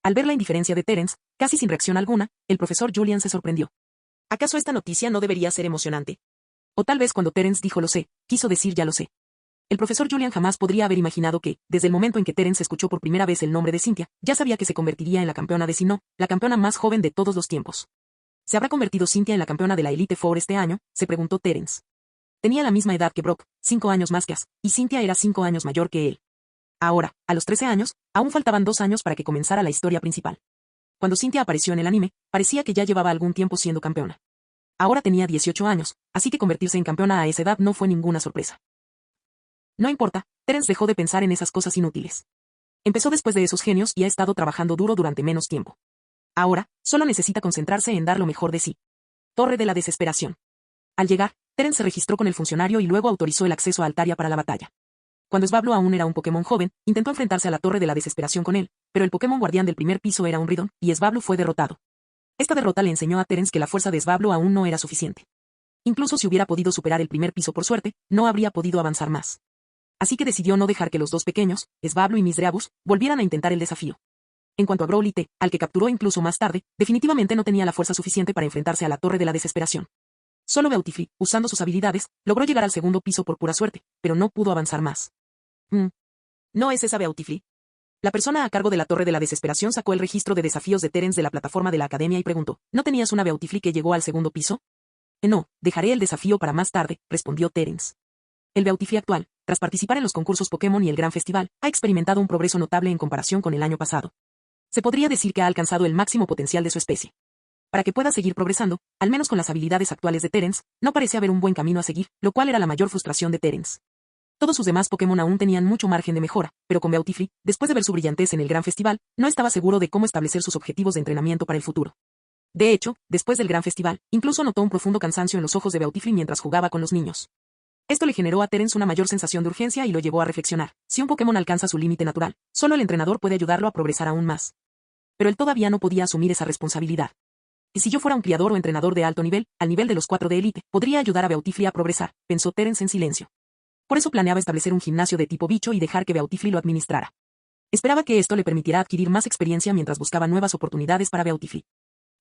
Al ver la indiferencia de Terence, casi sin reacción alguna, el profesor Julian se sorprendió. ¿Acaso esta noticia no debería ser emocionante? O tal vez cuando Terence dijo lo sé, quiso decir ya lo sé. El profesor Julian jamás podría haber imaginado que, desde el momento en que Terence escuchó por primera vez el nombre de Cynthia, ya sabía que se convertiría en la campeona de Sinnoh, la campeona más joven de todos los tiempos. ¿Se habrá convertido Cynthia en la campeona de la Elite Four este año?, se preguntó Terence. Tenía la misma edad que Brock, 5 años más que Ash, y Cynthia era 5 años mayor que él. Ahora, a los 13 años, aún faltaban 2 años para que comenzara la historia principal. Cuando Cynthia apareció en el anime, parecía que ya llevaba algún tiempo siendo campeona. Ahora tenía 18 años, así que convertirse en campeona a esa edad no fue ninguna sorpresa. No importa, Terence dejó de pensar en esas cosas inútiles. Empezó después de esos genios y ha estado trabajando duro durante menos tiempo. Ahora, solo necesita concentrarse en dar lo mejor de sí. Torre de la Desesperación. Al llegar, Terence se registró con el funcionario y luego autorizó el acceso a Altaria para la batalla. Cuando Svablu aún era un Pokémon joven, intentó enfrentarse a la Torre de la Desesperación con él, pero el Pokémon guardián del primer piso era un Ridon, y Svablu fue derrotado. Esta derrota le enseñó a Terence que la fuerza de Svablu aún no era suficiente. Incluso si hubiera podido superar el primer piso por suerte, no habría podido avanzar más. Así que decidió no dejar que los dos pequeños, Svablu y Misdreavus, volvieran a intentar el desafío. En cuanto a Growly T, al que capturó incluso más tarde, definitivamente no tenía la fuerza suficiente para enfrentarse a la Torre de la Desesperación. Solo Beautifly, usando sus habilidades, logró llegar al segundo piso por pura suerte, pero no pudo avanzar más. ¿No es esa Beautifly? La persona a cargo de la Torre de la Desesperación sacó el registro de desafíos de Terence de la plataforma de la academia y preguntó, ¿no tenías una Beautifly que llegó al segundo piso? No, dejaré el desafío para más tarde, respondió Terence. El Beautifly actual, tras participar en los concursos Pokémon y el Gran Festival, ha experimentado un progreso notable en comparación con el año pasado. Se podría decir que ha alcanzado el máximo potencial de su especie. Para que pueda seguir progresando, al menos con las habilidades actuales de Terence, no parece haber un buen camino a seguir, lo cual era la mayor frustración de Terence. Todos sus demás Pokémon aún tenían mucho margen de mejora, pero con Beautifly, después de ver su brillantez en el Gran Festival, no estaba seguro de cómo establecer sus objetivos de entrenamiento para el futuro. De hecho, después del Gran Festival, incluso notó un profundo cansancio en los ojos de Beautifly mientras jugaba con los niños. Esto le generó a Terence una mayor sensación de urgencia y lo llevó a reflexionar. Si un Pokémon alcanza su límite natural, solo el entrenador puede ayudarlo a progresar aún más. Pero él todavía no podía asumir esa responsabilidad. Y si yo fuera un criador o entrenador de alto nivel, al nivel de los 4 de élite, podría ayudar a Beautifly a progresar, pensó Terence en silencio. Por eso planeaba establecer un gimnasio de tipo bicho y dejar que Beautifly lo administrara. Esperaba que esto le permitiera adquirir más experiencia mientras buscaba nuevas oportunidades para Beautifly.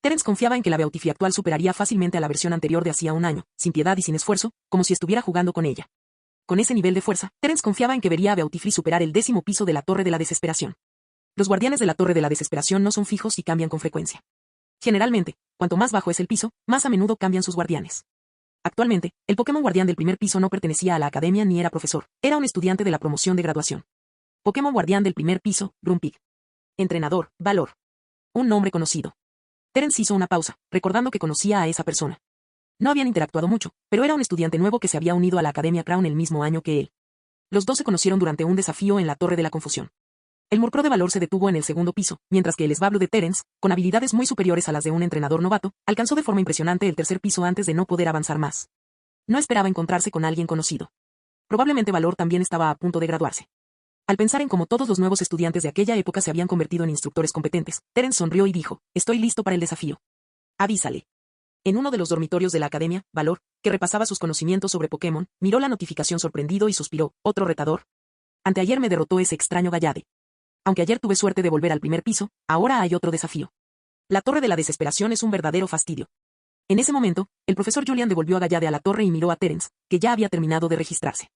Terence confiaba en que la Beautifly actual superaría fácilmente a la versión anterior de hacía un año, sin piedad y sin esfuerzo, como si estuviera jugando con ella. Con ese nivel de fuerza, Terence confiaba en que vería a Beautifly superar el 10º piso de la Torre de la Desesperación. Los guardianes de la Torre de la Desesperación no son fijos y cambian con frecuencia. Generalmente, cuanto más bajo es el piso, más a menudo cambian sus guardianes. Actualmente, el Pokémon guardián del primer piso no pertenecía a la academia ni era profesor, era un estudiante de la promoción de graduación. Pokémon guardián del primer piso, Grumpig. Entrenador, Valor. Un nombre conocido. Terence hizo una pausa, recordando que conocía a esa persona. No habían interactuado mucho, pero era un estudiante nuevo que se había unido a la Academia Crown el mismo año que él. Los dos se conocieron durante un desafío en la Torre de la Confusión. El Murkrow de Valor se detuvo en el segundo piso, mientras que el Svablu de Terence, con habilidades muy superiores a las de un entrenador novato, alcanzó de forma impresionante el tercer piso antes de no poder avanzar más. No esperaba encontrarse con alguien conocido. Probablemente Valor también estaba a punto de graduarse. Al pensar en cómo todos los nuevos estudiantes de aquella época se habían convertido en instructores competentes, Terence sonrió y dijo, estoy listo para el desafío. Avísale. En uno de los dormitorios de la academia, Valor, que repasaba sus conocimientos sobre Pokémon, miró la notificación sorprendido y suspiró, ¿otro retador? Anteayer me derrotó ese extraño Gallade. Aunque ayer tuve suerte de volver al primer piso, ahora hay otro desafío. La Torre de la Desesperación es un verdadero fastidio. En ese momento, el profesor Julian devolvió a Gallade a la torre y miró a Terence, que ya había terminado de registrarse.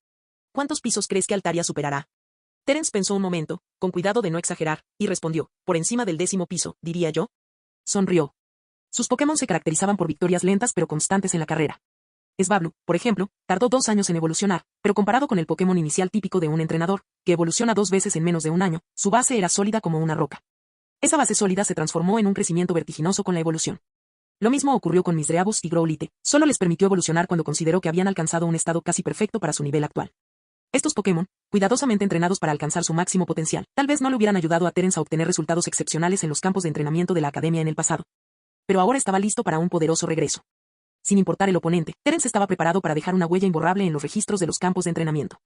¿Cuántos pisos crees que Altaria superará? Terence pensó un momento, con cuidado de no exagerar, y respondió, por encima del 10º piso, diría yo. Sonrió. Sus Pokémon se caracterizaban por victorias lentas pero constantes en la carrera. Svablu, por ejemplo, tardó 2 años en evolucionar, pero comparado con el Pokémon inicial típico de un entrenador, que evoluciona 2 veces en menos de un año, su base era sólida como una roca. Esa base sólida se transformó en un crecimiento vertiginoso con la evolución. Lo mismo ocurrió con Misdreavus y Growlithe, solo les permitió evolucionar cuando consideró que habían alcanzado un estado casi perfecto para su nivel actual. Estos Pokémon, cuidadosamente entrenados para alcanzar su máximo potencial, tal vez no le hubieran ayudado a Terence a obtener resultados excepcionales en los campos de entrenamiento de la academia en el pasado. Pero ahora estaba listo para un poderoso regreso. Sin importar el oponente, Terence estaba preparado para dejar una huella imborrable en los registros de los campos de entrenamiento.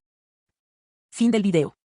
Fin del video.